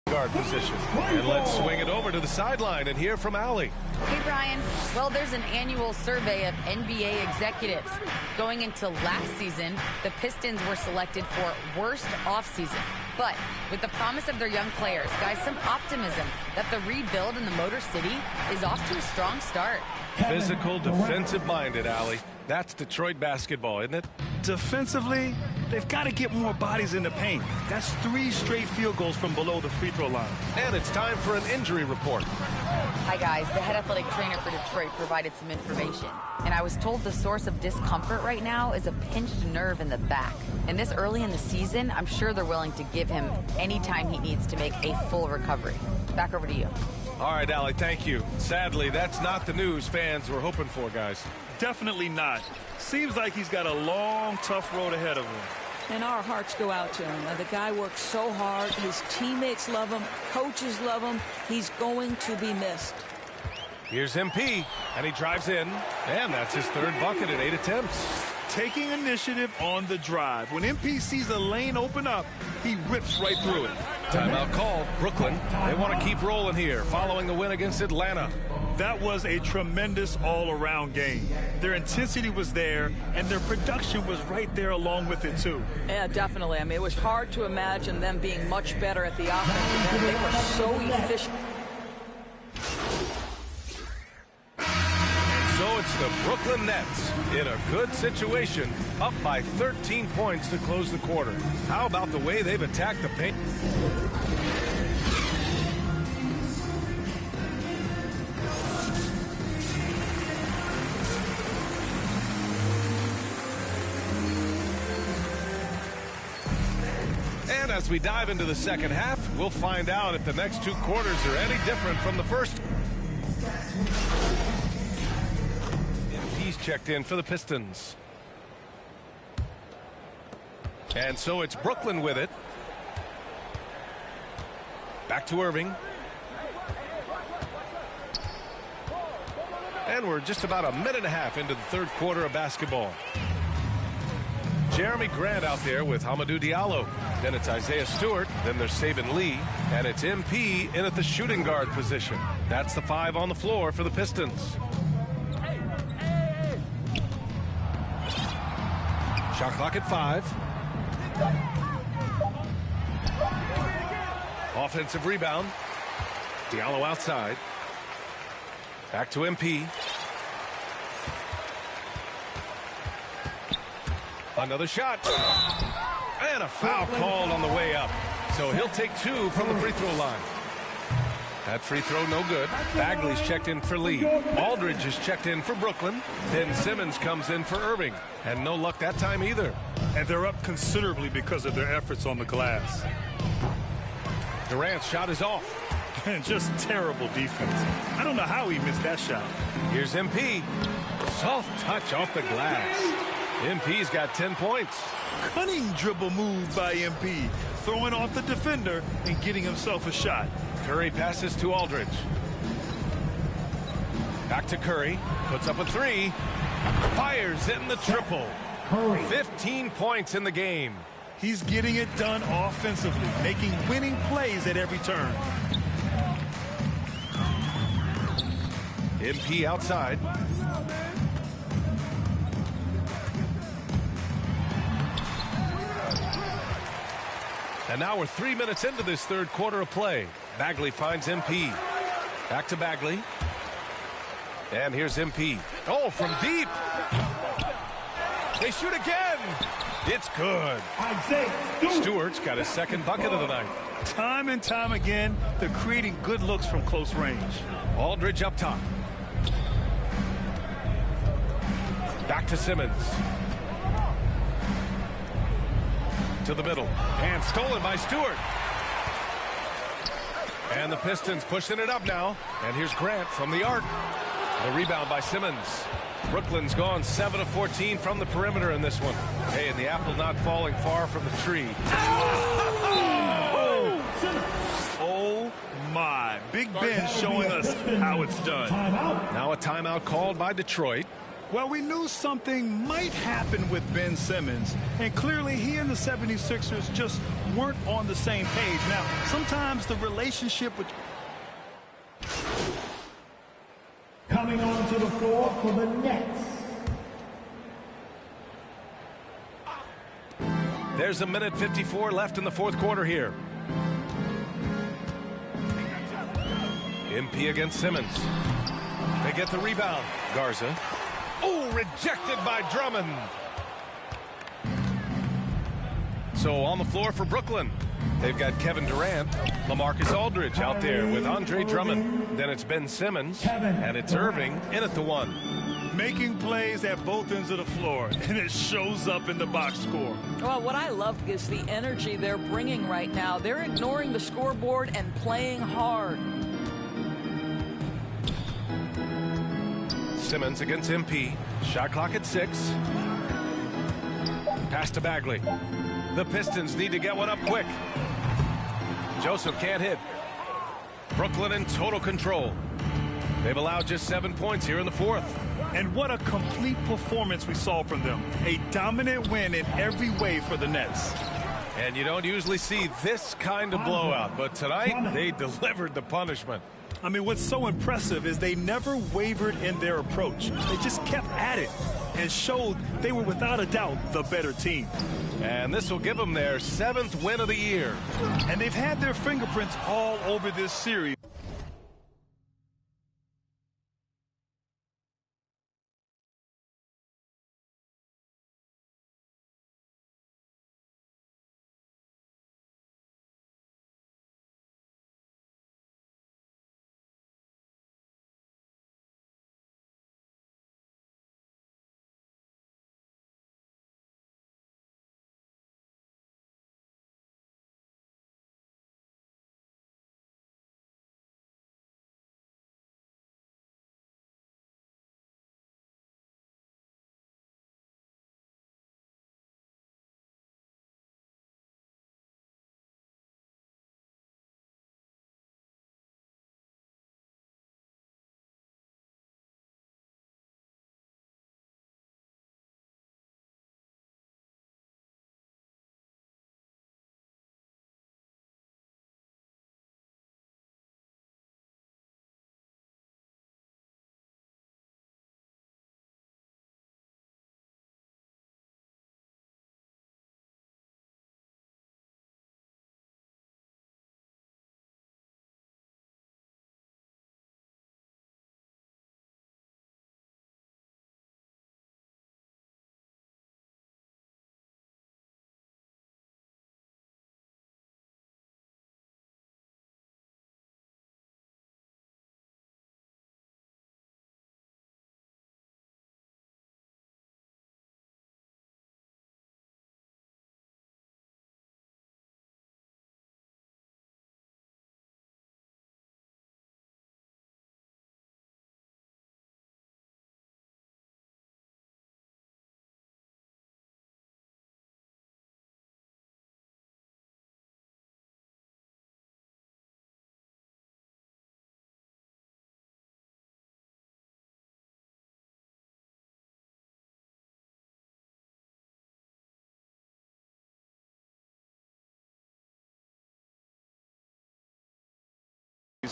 Guard position. And let's swing it over to the sideline and hear from Allie. Hey, Brian. Well, there's an annual survey of NBA executives. Going into last season, the Pistons were selected for worst offseason. But with the promise of their young players, guys, some optimism that the rebuild in the Motor City is off to a strong start. Physical, defensive-minded, Allie. That's Detroit basketball, isn't it? Defensively, they've got to get more bodies in the paint. That's 3 straight field goals from below the free throw line. And it's time for an injury report. Hi, guys. The head athletic trainer for Detroit provided some information. And I was told the source of discomfort right now is a pinched nerve in the back. And this early in the season, I'm sure they're willing to give him any time he needs to make a full recovery. Back over to you. All right, Allie, thank you. Sadly, that's not the news fans were hoping for, guys. Definitely not. Seems like he's got a long, tough road ahead of him. And our hearts go out to him. The guy works so hard. His teammates love him. Coaches love him. He's going to be missed. Here's MP, and he drives in, and that's his 3rd bucket in 8 attempts. Taking initiative on the drive. When MP sees a lane open up, he rips right through it. Timeout called. Brooklyn, they want to keep rolling here following the win against Atlanta. That was a tremendous all-around game. Their intensity was there, and their production was right there along with it, too. Yeah, definitely. I mean, it was hard to imagine them being much better at the offensive end. They were so efficient. So it's the Brooklyn Nets in a good situation, up by 13 points to close the quarter. How about the way they've attacked the paint? And as we dive into the second half, we'll find out if the next 2 quarters are any different from the first. He's checked in for the Pistons. And so it's Brooklyn with it. Back to Irving. And we're just about a minute and a half into the 3rd quarter of basketball. Jeremy Grant out there with Hamidou Diallo. Then it's Isaiah Stewart. Then there's Saben Lee. And it's MP in at the shooting guard position. That's the 5 on the floor for the Pistons. Shot clock at 5. Offensive rebound. Diallo outside. Back to MP. Another shot. And a foul called on the way up. So he'll take 2 from the free throw line. That free throw no good. Bagley's checked in for Lee. Aldridge is checked in for Brooklyn. Then Simmons comes in for Irving. And no luck that time either. And they're up considerably because of their efforts on the glass. Durant's shot is off. And just terrible defense. I don't know how he missed that shot. Here's MP. Soft touch off the glass. MP's got 10 points. Cunning dribble move by MP. Throwing off the defender and getting himself a shot. Curry passes to Aldridge. Back to Curry. Puts up a 3. Fires in the triple. 15 points in the game. He's getting it done offensively, making winning plays at every turn. MP outside. And now we're 3 minutes into this third quarter of play. Bagley finds MP. Back to Bagley. And here's MP. Oh, from deep. They shoot again. It's good. Stewart's got his second bucket of the night. Time and time again, they're creating good looks from close range. Aldridge up top. Back to Simmons. To the middle. And stolen by Stewart. And the Pistons pushing it up now. And here's Grant from the arc. The rebound by Simmons. Brooklyn's gone 7 of 14 from the perimeter in this one. Hey, and the apple not falling far from the tree. Oh my. Big Ben showing us how it's done. Now a timeout called by Detroit. Well, we knew something might happen with Ben Simmons, and clearly he and the 76ers just weren't on the same page. Now, sometimes the relationship with... Coming onto the floor for the Nets. There's 1:54 left in the fourth quarter here. MP against Simmons. They get the rebound. Garza. Oh, rejected by Drummond. So on the floor for Brooklyn, they've got Kevin Durant, LaMarcus Aldridge out there with Andre Drummond. Then it's Ben Simmons, and it's Irving in at the 1. Making plays at both ends of the floor, and it shows up in the box score. Well, what I love is the energy they're bringing right now. They're ignoring the scoreboard and playing hard. Simmons against MP. Shot clock at 6. Pass to Bagley. The Pistons need to get one up quick. Joseph can't hit. Brooklyn in total control. They've allowed just 7 points here in the fourth. And what a complete performance we saw from them. A dominant win in every way for the Nets. And you don't usually see this kind of blowout, but tonight they delivered the punishment. I mean, what's so impressive is they never wavered in their approach. They just kept at it and showed they were without a doubt the better team. And this will give them their 7th win of the year. And they've had their fingerprints all over this series.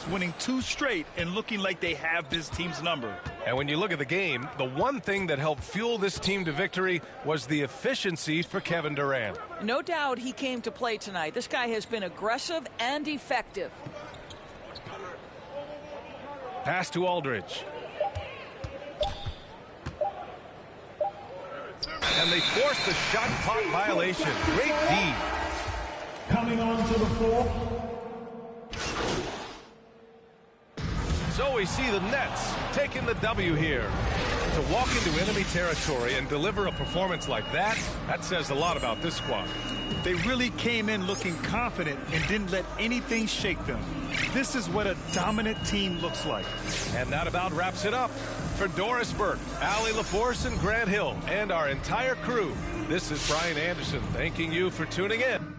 winning 2 straight and looking like they have this team's number. And when you look at the game, the one thing that helped fuel this team to victory was the efficiency for Kevin Durant. No doubt he came to play tonight. This guy has been aggressive and effective. Pass to Aldridge. And they forced the shot clock violation. Great D. Coming on to the floor. So we see the Nets taking the W here. To walk into enemy territory and deliver a performance like that, that says a lot about this squad. They really came in looking confident and didn't let anything shake them. This is what a dominant team looks like. And that about wraps it up. For Doris Burke, Allie LaForce, and Grant Hill, and our entire crew, this is Brian Anderson thanking you for tuning in.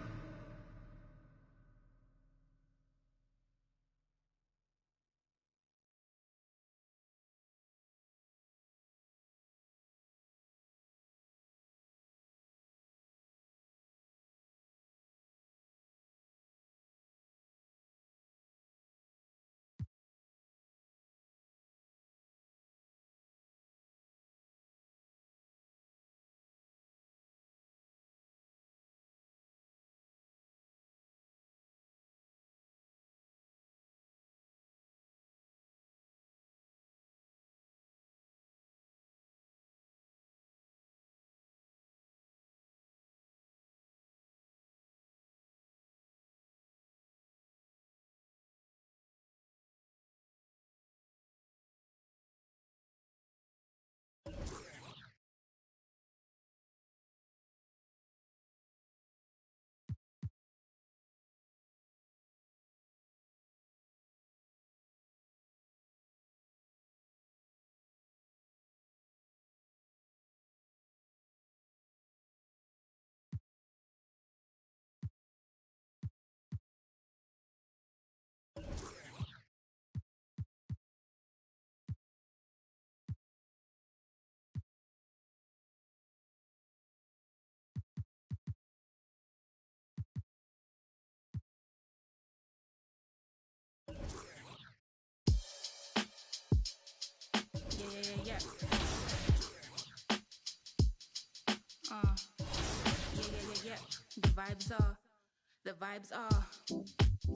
Yeah. The vibes are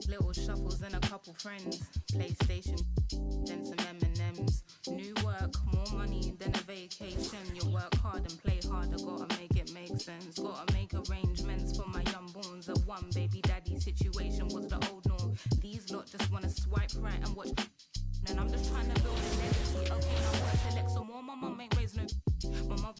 little shuffles and a couple friends. PlayStation, then some M&Ms. New work, more money than a vacation. You work hard and play harder, gotta make it make sense. Gotta make arrangements for my young borns. A one baby daddy situation was the old norm. These lot just wanna swipe right and watch. And I'm just trying to build a legacy. Okay, now what select some more? My mum ain't raised no. My mum.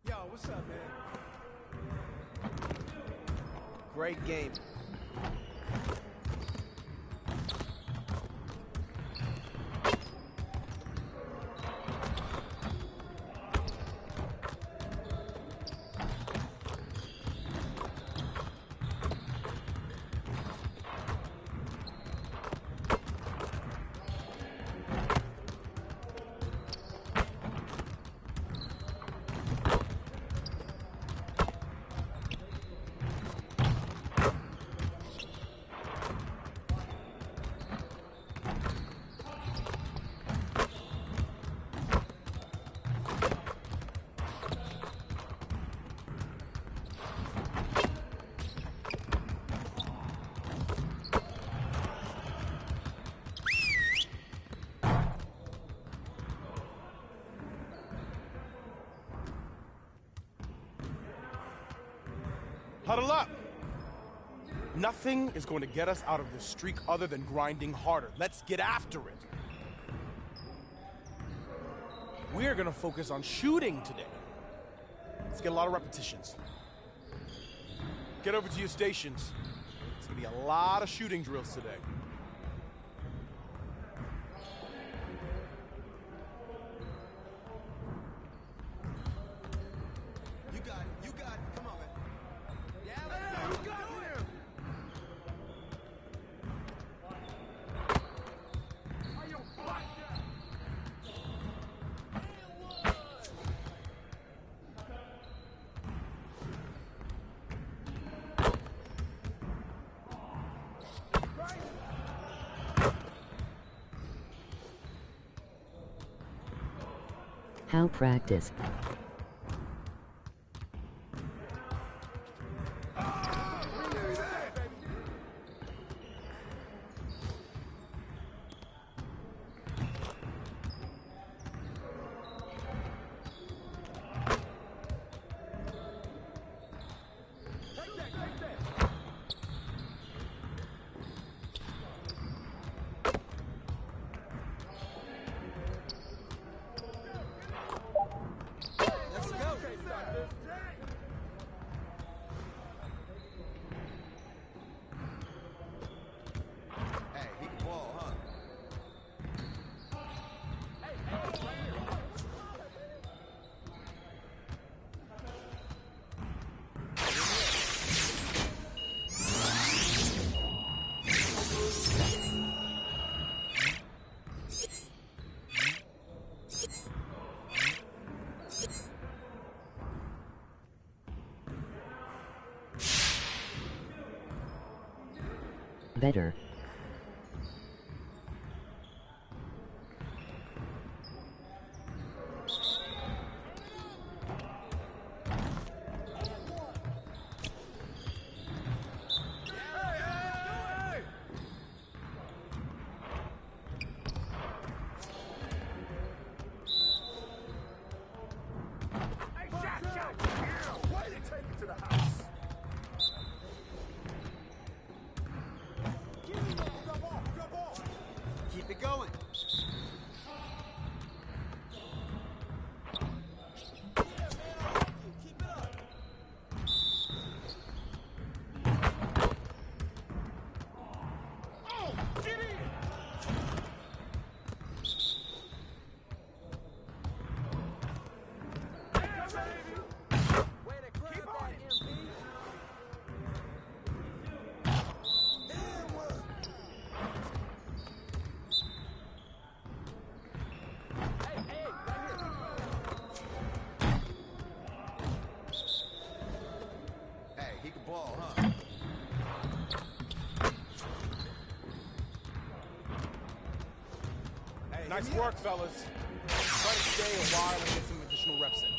Yo, what's up, man? Great game. Huddle up. Nothing is going to get us out of this streak other than grinding harder. Let's get after it. We're going to focus on shooting today. Let's get a lot of repetitions. Get over to your stations. It's going to be a lot of shooting drills today. You got it. You got it. Come on, man. Yeah, let's go. You got it. How practice. Better. Keep it going. He can ball, huh? Hey, nice work, fellas. Try to stay a while and get some additional reps in.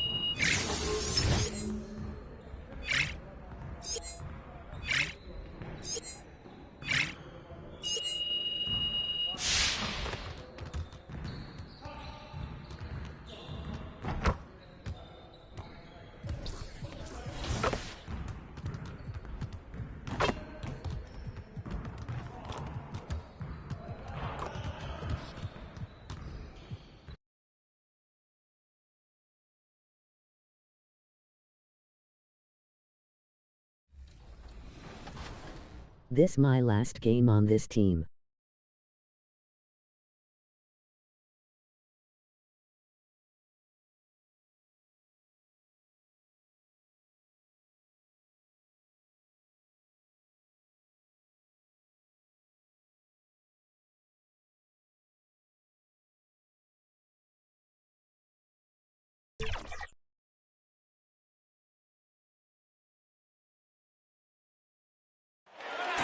This my last game on this team.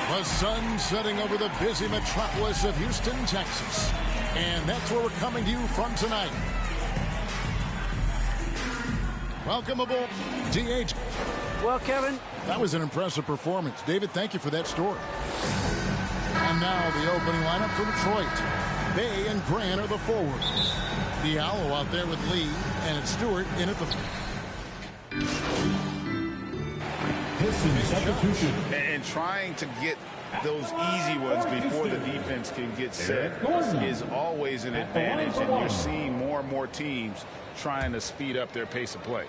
The sun setting over the busy metropolis of Houston, Texas. And that's where we're coming to you from tonight. Welcome aboard, DH. Well, Kevin. That was an impressive performance. David, thank you for that story. And now the opening lineup for Detroit. Bay and Grant are the forwards. Diallo out there with Lee, and it's Stewart in at the... Piston substitution. And trying to get those easy ones before the defense can get set is always an advantage, and you're seeing more and more teams trying to speed up their pace of play.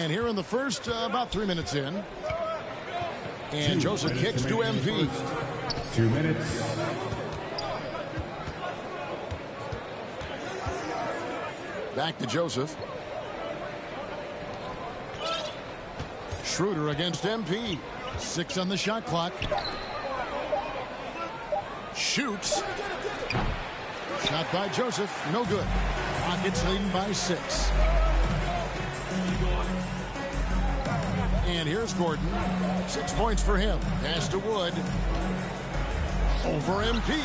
And here in the first, about 3 minutes in. And Joseph kicks to MP. 2 minutes. Back to Joseph. Schroeder against MP. 6 on the shot clock. Shoots. Shot by Joseph. No good. Rockets leading by 6. And here's Gordon. 6 points for him. Pass to Wood. Over MP.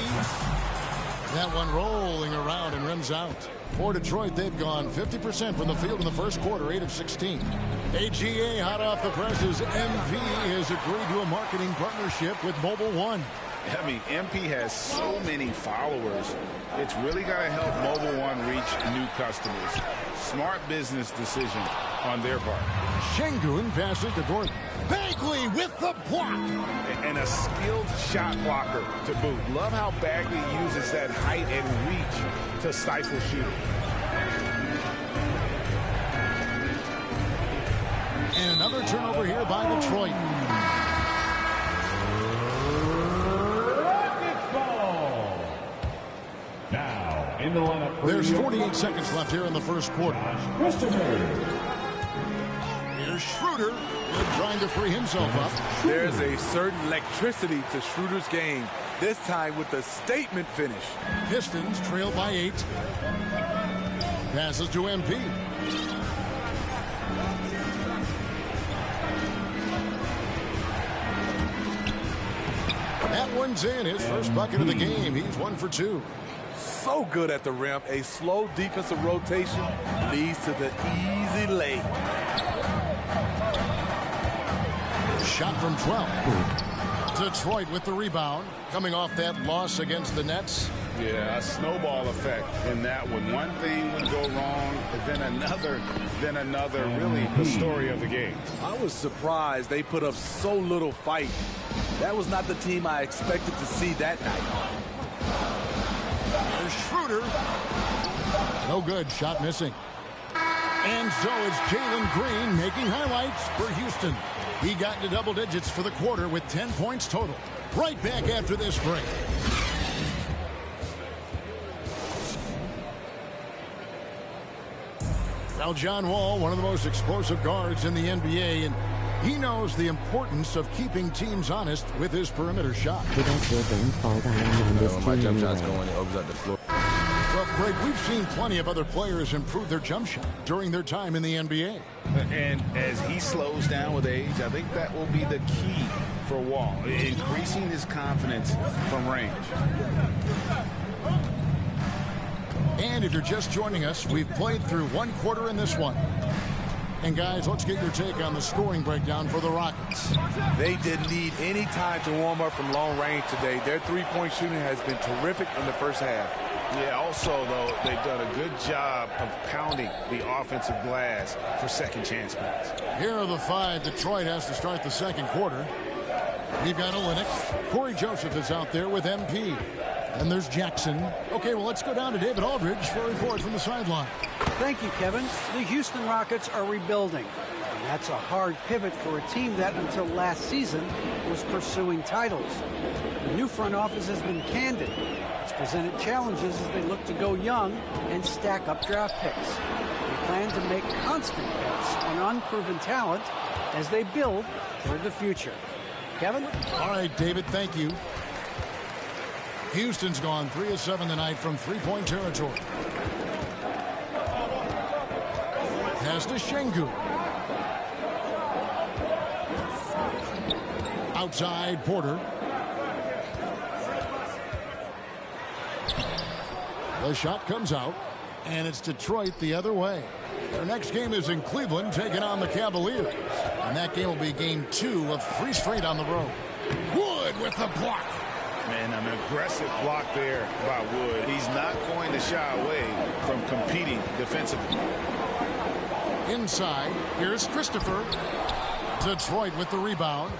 That one rolling around and rims out. For Detroit, they've gone 50% from the field in the first quarter, 8 of 16. AGA hot off the presses. MP has agreed to a marketing partnership with Mobile One. I mean, MP has so many followers. It's really got to help Mobile One reach new customers. Smart business decision on their part. Şengün passes to Gordon. Bagley with the block. And a skilled shot blocker to boot. Love how Bagley uses that height and reach to stifle shooting. And another turnover here by Detroit. Now, in the lineup. There's 48 seconds left here in the first quarter. Here's Schroeder trying to free himself up. There's a certain electricity to Schroeder's game, this time with a statement finish. Pistons trail by 8. Passes to MP. That one's in. His first bucket of the game. He's 1 for 2. So good at the rim. A slow defensive rotation leads to the easy lay. Shot from 12. Detroit with the rebound. Coming off that loss against the Nets. Yeah, a snowball effect in that one. One thing would go wrong, then another. Really the story of the game. I was surprised they put up so little fight. That was not the team I expected to see that night. There's Schroeder. No good. Shot missing. And so it's Jalen Green making highlights for Houston. He got into double digits for the quarter with 10 points total. Right back after this break. Now John Wall, one of the most explosive guards in the NBA, and he knows the importance of keeping teams honest with his perimeter shot. When my jump shot's going, it opens up the floor. Well, Greg, we've seen plenty of other players improve their jump shot during their time in the NBA. And as he slows down with age, I think that will be the key for Wall, increasing his confidence from range. And if you're just joining us, we've played through one quarter in this one. And guys, let's get your take on the scoring breakdown for the Rockets. They didn't need any time to warm up from long range today. Their three-point shooting has been terrific in the first half. Yeah, also, though, they've done a good job of pounding the offensive glass for second chance points. Here are the 5 Detroit has to start the second quarter. We've got Olynyk. Corey Joseph is out there with MP. And there's Jackson. Okay, well, let's go down to David Aldridge for a report from the sideline. Thank you, Kevin. The Houston Rockets are rebuilding. And that's a hard pivot for a team that, until last season, was pursuing titles. The new front office has been candid. It's presented challenges as they look to go young and stack up draft picks. They plan to make constant bets on unproven talent as they build toward the future. Kevin? All right, David, thank you. Houston's gone 3 of 7 tonight from three-point territory. Pass to Şengün. Outside, Porter. The shot comes out, and it's Detroit the other way. Their next game is in Cleveland, taking on the Cavaliers. And that game will be game 2 of 3 straight on the road. Wood with the block. Man, an aggressive block there by Wood. He's not going to shy away from competing defensively. Inside, here's Christopher. Detroit with the rebound.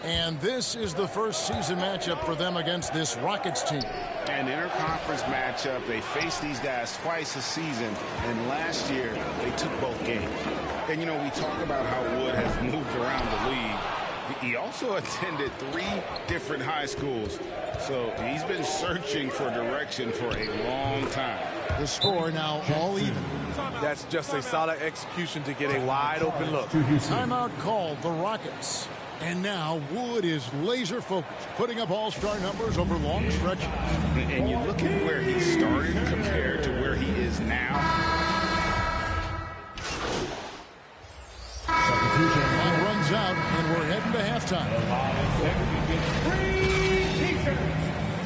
And this is the first season matchup for them against this Rockets team. An interconference matchup. They face these guys twice a season, and last year they took both games. And, you know, we talk about how Wood has moved around the league. He also attended 3 different high schools, so he's been searching for direction for a long time. The score now all even. That's just a solid execution to get a wide open look. Timeout called the Rockets. And now Wood is laser focused, putting up all-star numbers over long stretches. And you look at where he started compared to where he is now. Clock runs out, and we're heading to halftime.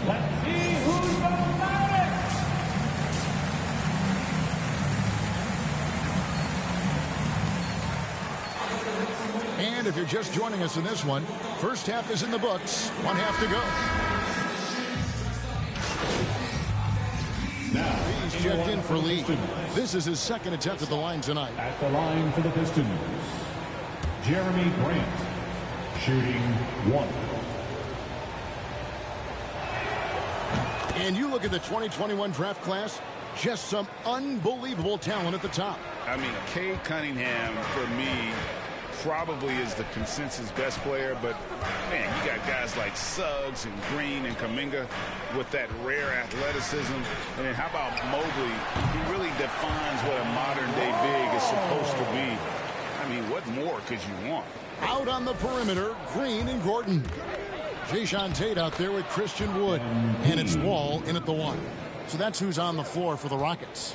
Let's see who's about it. And if you're just joining us in this one, first half is in the books. 1 half to go. Now, he's checked in for Lee. This is his second attempt at the line tonight. At the line for the Pistons, Jeremy Grant, shooting 1. And you look at the 2021 draft class, just some unbelievable talent at the top. I mean, Cade Cunningham, for me, probably is the consensus best player, but man, you got guys like Suggs and Green and Kuminga with that rare athleticism. And how about Mobley? He really defines what a modern-day big is supposed to be. I mean, what more could you want? Out on the perimeter, Green and Gordon. Jayshawn Tate out there with Christian Wood, and it's Wall in at the 1. So that's who's on the floor for the Rockets.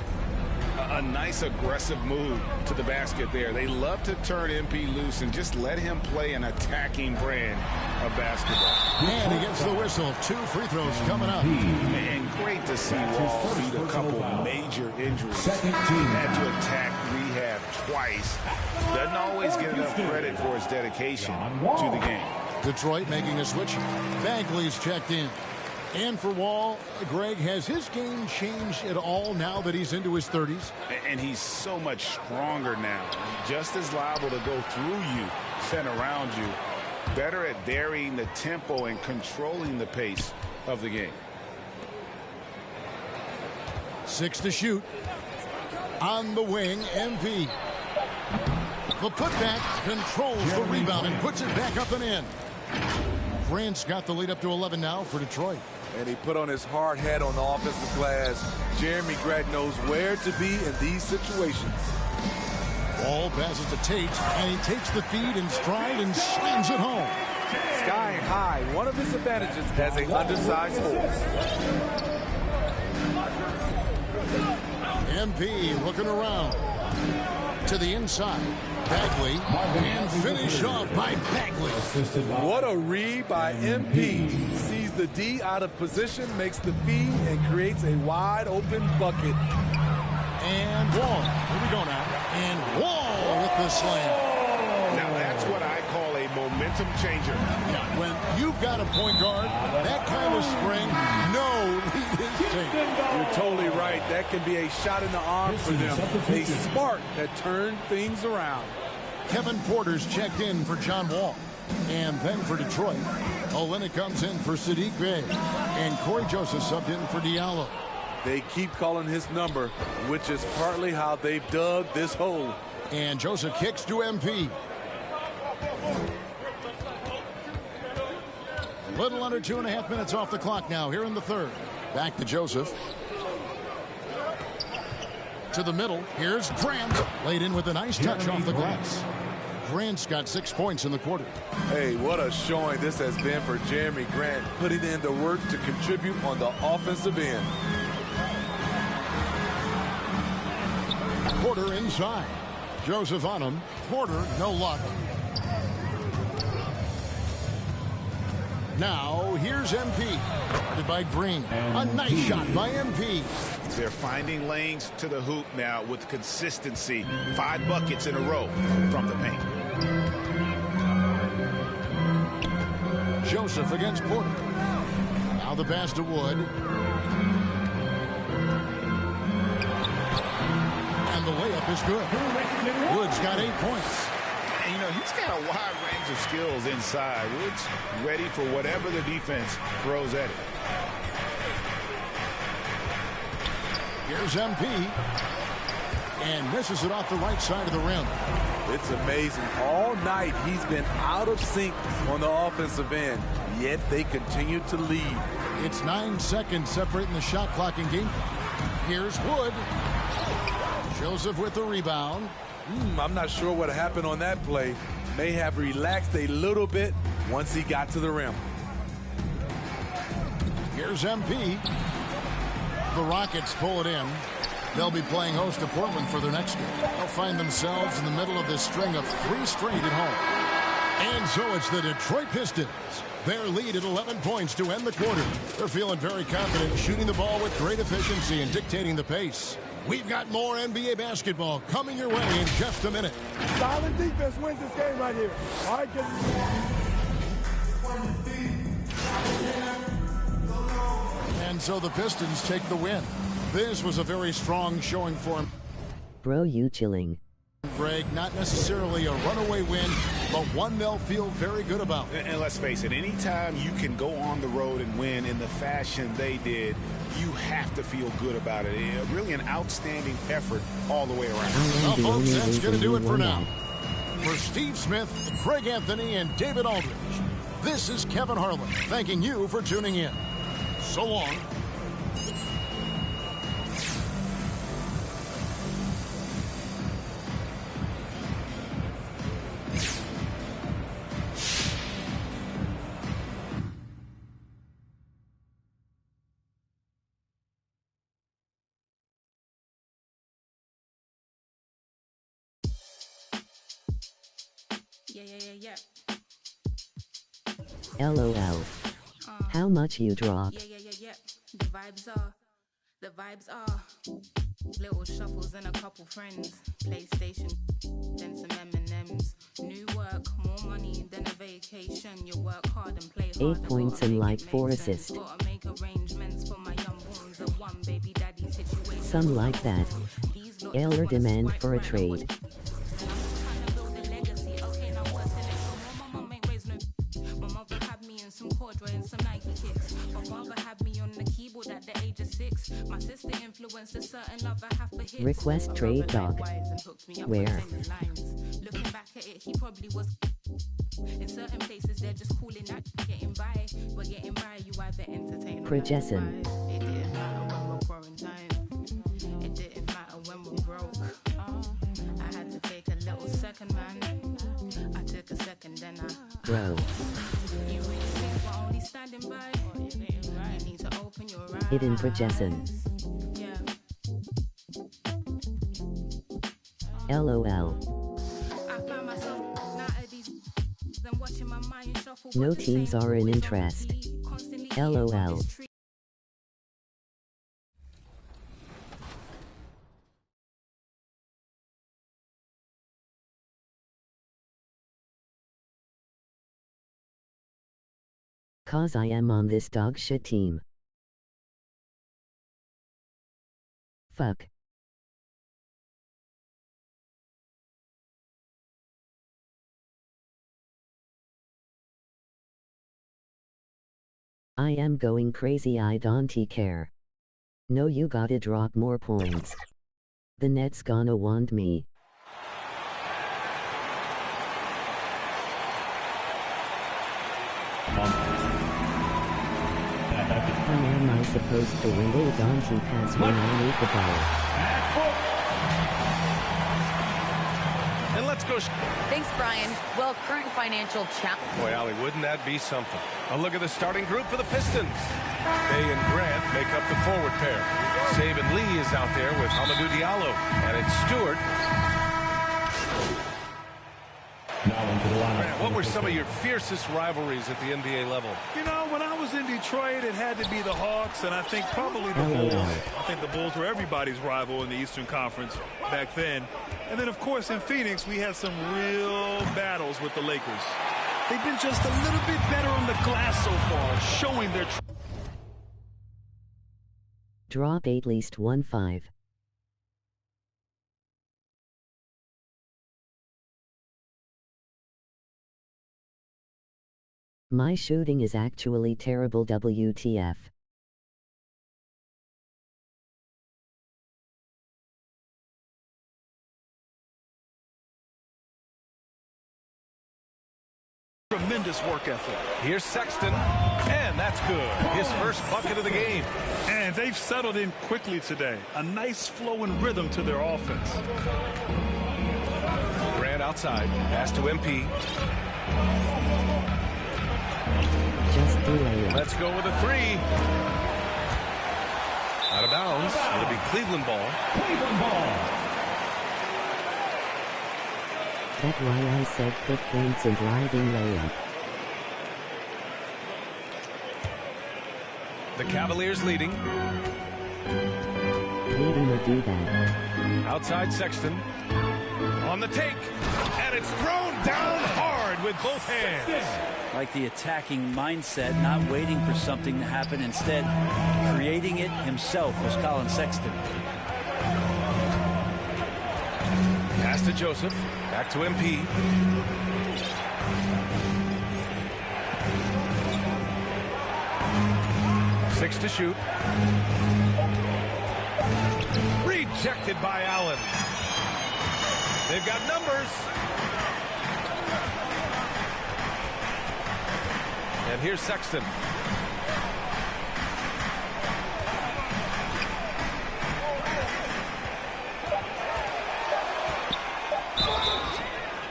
A nice aggressive move to the basket there. They love to turn MP loose and just let him play an attacking brand of basketball. And he gets the whistle. 2 free throws coming up. Man, great to see Wall beat a couple major injuries. Had to attack rehab twice. Doesn't always get enough credit for his dedication to the game. Detroit making a switch. Bagley's checked in. And for Wall, Greg, has his game changed at all now that he's into his 30s? And he's so much stronger now. Just as liable to go through you than around you. Better at varying the tempo and controlling the pace of the game. 6 to shoot. On the wing, MP. The putback controls the rebound and puts it back up and in. Grant's got the lead up to 11 now for Detroit. And he put on his hard hat on the offensive glass. Jeremy Grant knows where to be in these situations. Ball passes to Tate, and he takes the feed in stride and slams it home. Sky high, one of his advantages as an undersized force. MP looking around. To the inside. Bagley, and finish off by Bagley. What a read by MP. Sees the D out of position, makes the feed, and creates a wide open bucket. And Wall. Here we go now. And Wall with the slam. Now that's what I call a momentum changer. Yeah, when you've got a point guard, that kind of spring, no lead is taken. You're totally right. That can be a shot in the arm for them. A spark that turned things around. Kevin Porter's checked in for John Wall. And then for Detroit, Olynyk comes in for Sadiq Bey. And Corey Joseph subbed in for Diallo. They keep calling his number, which is partly how they've dug this hole. And Joseph kicks to MP. A little under 2.5 minutes off the clock now here in the third. Back to Joseph. To the middle. Here's Grant. Laid in with a nice touch off the glass. Grant's got 6 points in the quarter. Hey, what a showing this has been for Jeremy Grant, putting in the work to contribute on the offensive end. Porter inside. Joseph on him. Porter, no luck. Now, here's MP. Guarded by Green. A nice shot by MP. They're finding lanes to the hoop now with consistency. 5 buckets in a row from the paint. Joseph against Porter. Now the pass to Wood. And the layup is good. Wood's got 8 points. And, you know, he's got a wide range of skills inside. Wood's ready for whatever the defense throws at him. Here's MP. And misses it off the right side of the rim. It's amazing. All night he's been out of sync on the offensive end, yet they continue to lead. It's 9 seconds separating the shot clock and game clock. Here's Wood. Joseph with the rebound. I'm not sure what happened on that play. May have relaxed a little bit once he got to the rim. Here's MP. The Rockets pull it in. They'll be playing host to Portland for their next game. They'll find themselves in the middle of this string of 3 straight at home. And so it's the Detroit Pistons. Their lead at 11 points to end the quarter. They're feeling very confident, shooting the ball with great efficiency and dictating the pace. We've got more NBA basketball coming your way in just a minute. Solid defense wins this game right here. All right, And so the Pistons take the win. This was a very strong showing for him. Bro, you chilling. Greg, not necessarily a runaway win, but one they'll feel very good about. And let's face it, anytime you can go on the road and win in the fashion they did, you have to feel good about it. Really an outstanding effort all the way around. Well, folks, that's going to do it for now. For Steve Smith, Craig Anthony, and David Aldridge, this is Kevin Harlan thanking you for tuning in. So long. LOL. How much you drop? Yeah. The vibes are little shuffles and a couple friends. PlayStation, then some M&Ms. New work, more money than a vacation. You work hard and play hard. 8 points and like 4 assists. Gotta make arrangements for my young ones. A one baby daddy situation. Some like that. Eller demand for a trade. My sister influenced a certain love I have for hits. Request trade dog. Where? Looking back at it, he probably was. In certain places, they're just calling out getting by. But getting by, you either entertain or Projection. it didn't matter when we're quarantined. It didn't matter when we're broke. I had to take a little second, man. I took a second, then I. Bro. You really think we're only standing by? You need to open your eyes. Hidden projection. Yeah. LOL. I find myself out of these, then watching my mind shuffle. No teams are in interest. LOL. Cause I am on this dog shit team. Fuck. I am going crazy, I don't care. No, you gotta drop more points. The net's gonna want me. How am I supposed to win? They don't pass when I need the ball. And let's go. Thanks, Brian. Well, current financial challenge. Boy, Allie, wouldn't that be something? A look at the starting group for the Pistons. Bay and Grant make up the forward pair. Saban Lee is out there with Hamidou Diallo. And it's Stewart. Grant, what were some of your fiercest rivalries at the NBA level? You know, when I was in Detroit, it had to be the Hawks, and I think probably the Bulls. I think the Bulls were everybody's rival in the Eastern Conference back then. And then, of course, in Phoenix, we had some real battles with the Lakers. They've been just a little bit better on the glass so far, showing their... Drop at least 1-5. My shooting is actually terrible, WTF. tremendous work ethic. Here's Sexton, and that's good. His first bucket of the game. And they've settled in quickly today. A nice flow and rhythm to their offense. Grant outside. Pass to MP. Just delay it. Let's go with a three. Out of bounds. It'll be Cleveland ball. Cleveland ball. That's why I said quick points and driving layup. The Cavaliers leading. Leading to do that. Outside Sexton. On the take. And it's thrown down hard with both hands. Like the attacking mindset, not waiting for something to happen. Instead, creating it himself was Colin Sexton. Pass to Joseph. Back to MP. Six to shoot. Rejected by Allen. They've got numbers. And here's Sexton.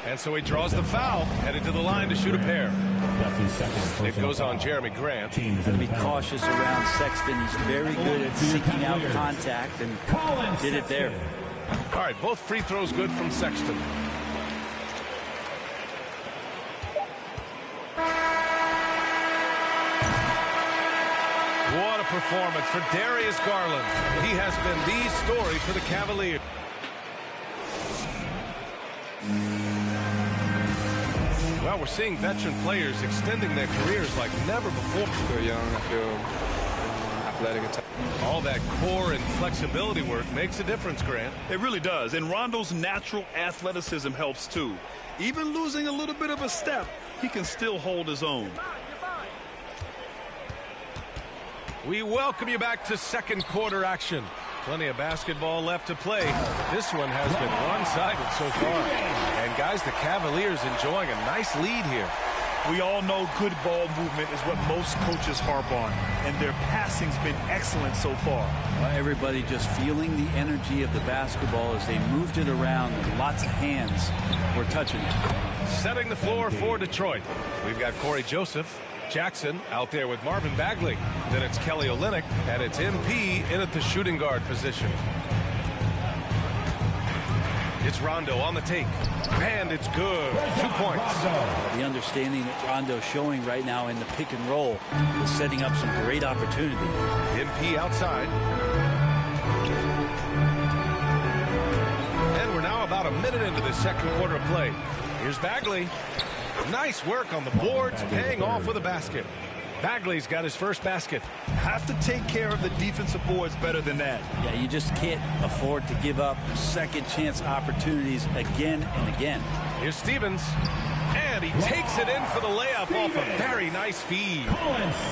And so he draws the foul, headed to the line to shoot a pair. It goes on Jeremy Grant. Got to be cautious around Sexton. He's very good at seeking out contact and did it there. All right, both free throws good from Sexton. What a performance for Darius Garland. He has been the story for the Cavaliers. Well, we're seeing veteran players extending their careers like never before. They're young, I feel athletic. All that core and flexibility work makes a difference, Grant. It really does. And Rondo's natural athleticism helps too. Even losing a little bit of a step, he can still hold his own. We welcome you back to second quarter action. Plenty of basketball left to play. This one has been one-sided so far. And guys, the Cavaliers enjoying a nice lead here. We all know good ball movement is what most coaches harp on, and their passing's been excellent so far. Everybody just feeling the energy of the basketball as they moved it around, and lots of hands were touching it. Setting the floor for Detroit. We've got Corey Joseph. Jackson out there with Marvin Bagley. Then it's Kelly Olynyk, and it's MP in at the shooting guard position. It's Rondo on the take, and it's good. 2 points. The understanding that Rondo's showing right now in the pick and roll is setting up some great opportunity. MP outside. And we're now about a minute into the second quarter of play. Here's Bagley. Nice work on the boards, paying off with a basket. Bagley's got his first basket. Have to take care of the defensive boards better than that. Yeah, you just can't afford to give up second chance opportunities again and again. Here's Stevens. And he takes it in for the layup off a very nice feed.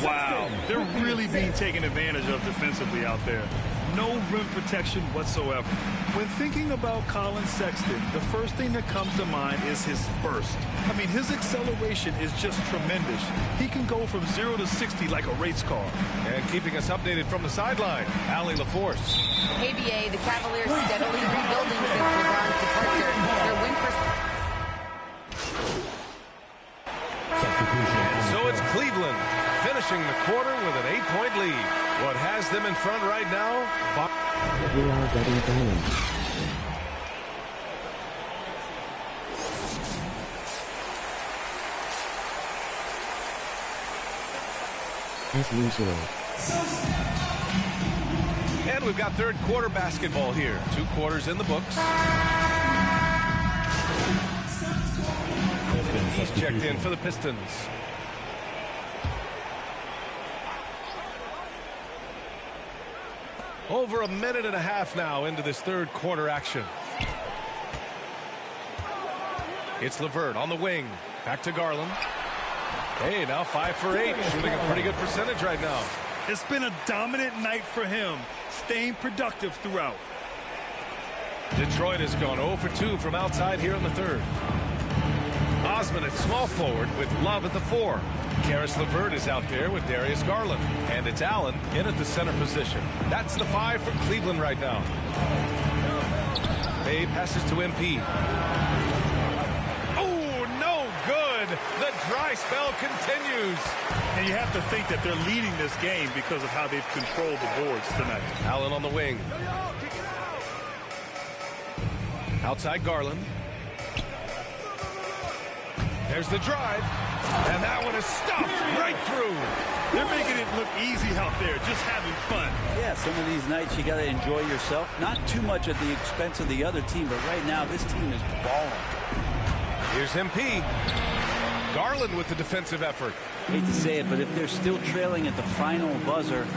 Wow, they're really being taken advantage of defensively out there. No rim protection whatsoever. When thinking about Colin Sexton, the first thing that comes to mind is his burst. I mean, his acceleration is just tremendous. He can go from 0 to 60 like a race car. And keeping us updated from the sideline, Allie LaForce. Hey, BA, the Cavaliers steadily rebuilding since LeBron's departure. Their win So it's Cleveland finishing the quarter with an 8-point lead. What has them in front right now? We are getting going. As usual. And we've got third quarter basketball here. 2 quarters in the books. He's checked in for the Pistons. Over a minute and a half now into this third quarter action. It's LeVert on the wing. Back to Garland. Hey, now 5 for 8. Shooting a pretty good percentage right now. It's been a dominant night for him, staying productive throughout. Detroit has gone 0 for 2 from outside here in the third. Osman at small forward with Love at the 4. Karis LeVert is out there with Darius Garland. And it's Allen in at the center position. That's the 5 for Cleveland right now. Bay passes to MP. Oh, no good. The dry spell continues. And you have to think that they're leading this game because of how they've controlled the boards tonight. Allen on the wing. Outside Garland. There's the drive. And that one is stuffed right through. They're making it look easy out there, just having fun. Yeah, some of these nights you got to enjoy yourself. Not too much at the expense of the other team, but right now this team is balling. Here's MP. Garland with the defensive effort. Hate to say it, but if they're still trailing at the final buzzer,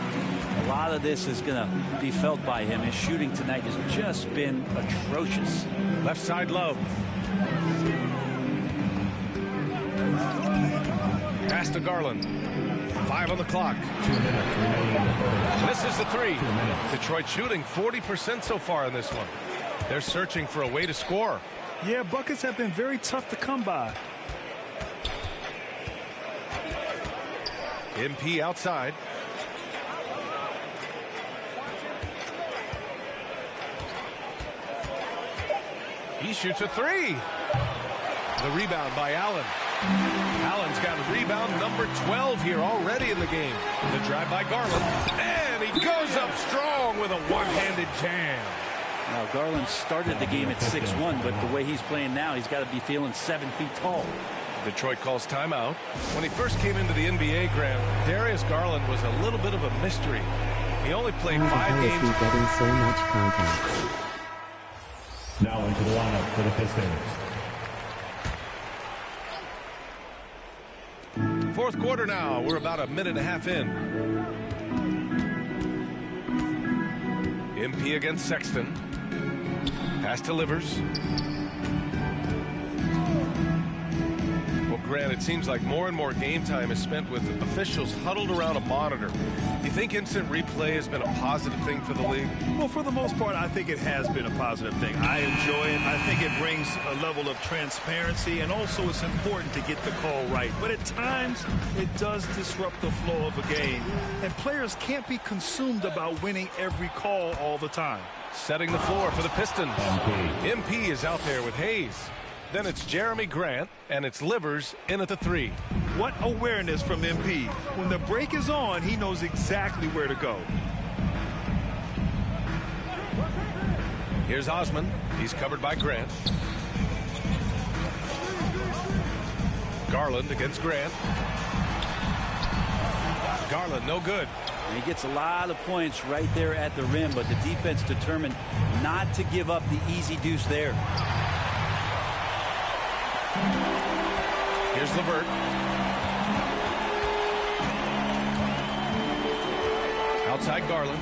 a lot of this is going to be felt by him. His shooting tonight has just been atrocious. Left side Love. Pass to Garland. 5 on the clock. 2 minutes remaining. This is the 3. Detroit shooting 40% so far in this one. They're searching for a way to score. Yeah, buckets have been very tough to come by. MP outside. He shoots a 3. The rebound by Allen. Allen's got rebound number 12 here already in the game. The drive by Garland. And he goes up strong with a one-handed jam. Now, Garland started the game at 6'1", but the way he's playing now, he's got to be feeling 7 feet tall. Detroit calls timeout. When he first came into the NBA, Grant, Darius Garland was a little bit of a mystery. He only played 5 games. He's getting so much contact. Now into the lineup for the Pistons. Fourth quarter now. We're about a minute and a half in. MP against Sexton. Pass to Livers. Well, Grant, it seems like more and more game time is spent with officials huddled around a monitor. Do you think instant replay has been a positive thing for the league? Well, for the most part, I think it has been a positive thing. I enjoy it. I think it brings a level of transparency, and also it's important to get the call right. But at times, it does disrupt the flow of a game, and players can't be consumed about winning every call all the time. Setting the floor for the Pistons. MP is out there with Hayes. Then it's Jeremy Grant, and it's Livers in at the 3. What awareness from MP. When the break is on, he knows exactly where to go. Here's Osman. He's covered by Grant. Garland against Grant. Garland, no good. And he gets a lot of points right there at the rim, but the defense determined not to give up the easy deuce there. Here's LeVert. Outside Garland.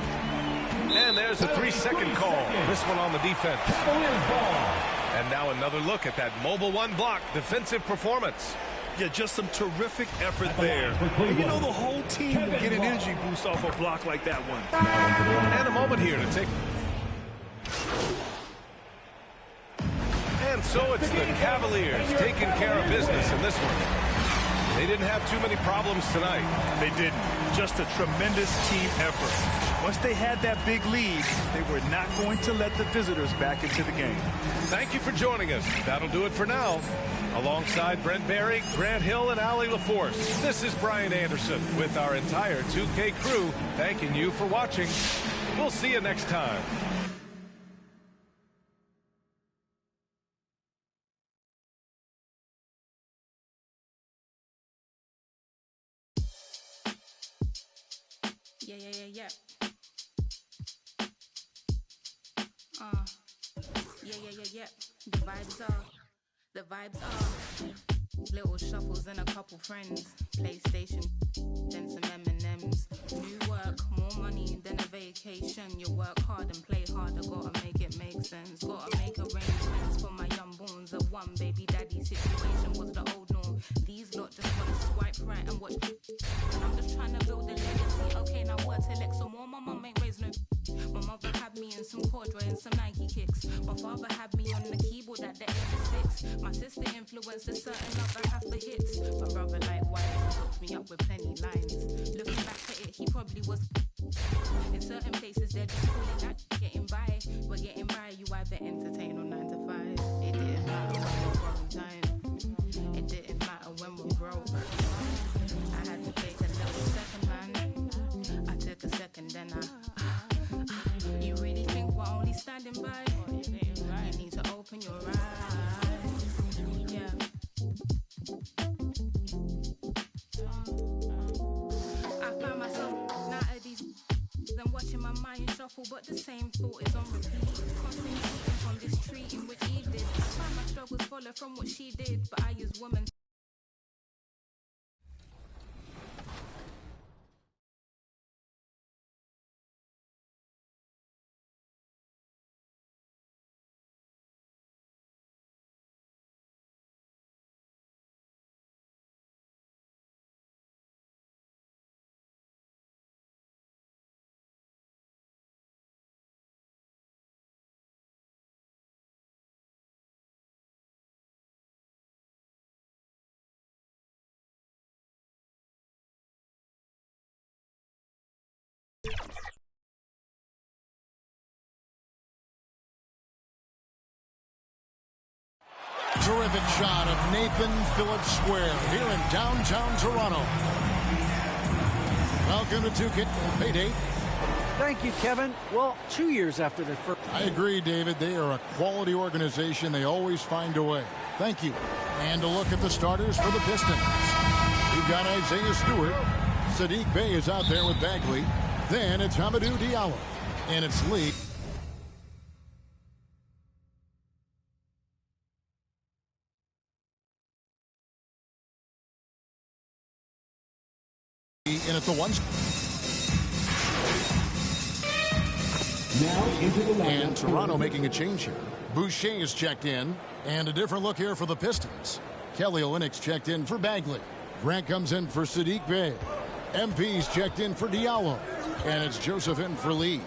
And there's a 3-second call. This one on the defense. And now another look at that mobile 1 block defensive performance. Yeah, just some terrific effort there. And you know, the whole team will get an energy boost off a block like that one. And a moment here to take. And so it's the Cavaliers taking care of business in this one. They didn't have too many problems tonight. They didn't. Just a tremendous team effort. Once they had that big lead, they were not going to let the visitors back into the game. Thank you for joining us. That'll do it for now. Alongside Brent Barry, Grant Hill, and Allie LaForce, this is Brian Anderson with our entire 2K crew thanking you for watching. We'll see you next time. Yeah. The vibes are little shuffles and a couple friends. PlayStation, then some M&Ms. New work, more money than a vacation. You work hard and play harder, gotta make it make sense. Gotta make arrangements for my young bones. A one baby daddy situation was the old norm. These lot just wanna swipe right and watch. And I'm just trying to build a legacy. Okay, now what to elect some more? My mum ain't raised no. My mother had me in some corduroy and some Nike kicks. My father had me on the keyboard at the age of 6. My sister influenced a certain other half of hits. My brother likewise hooked me up with plenty lines. Looking back at it, he probably was. In certain places, they're just calling that getting by. We're getting by, you either entertain or 9 to 5. It didn't matter when we're growing time. It didn't matter when we're broke. I had to take a little second, man. I took a second, then you really think we're only standing by? You need to open your eyes. Yeah. I found myself out of these and watching my mind shuffle, but the same thought is on repeat. Constantly eating from this tree in which Eve did. I find my struggles follow from what she did, but I use woman. Terrific shot of Nathan Phillips Square here in downtown Toronto. Welcome to 2K Payday. Thank you, Kevin. Well, 2 years after their first... I agree, David. They are a quality organization. They always find a way. Thank you. And a look at the starters for the Pistons. We've got Isaiah Stewart. Sadiq Bey is out there with Bagley. Then it's Hamidou Diallo. And it's Lee. In at the one. Now into the lineup. And Toronto making a change here. Boucher is checked in. And a different look here for the Pistons. Kelly Olynyk's checked in for Bagley. Grant comes in for Sadiq Bey. MP's checked in for Diallo. And it's Joseph in for Lee.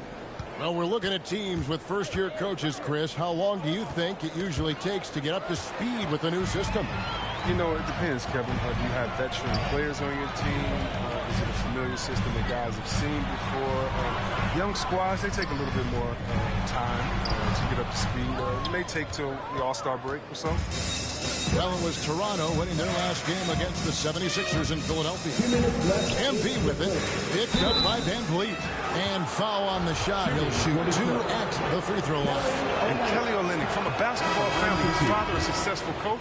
Well, we're looking at teams with first-year coaches, Chris. How long do you think it usually takes to get up to speed with the new system? You know, it depends, Kevin. Do you have veteran players on your team? Is it a familiar system that guys have seen before? Young squads, they take a little bit more time to get up to speed. It may take till the All-Star break or so. Well, it was Toronto winning their last game against the 76ers in Philadelphia. MP with it, picked up by VanVleet. And foul on the shot. He'll shoot 2 at the free throw line. And Kelly Olynyk, from a basketball family, his father a successful coach,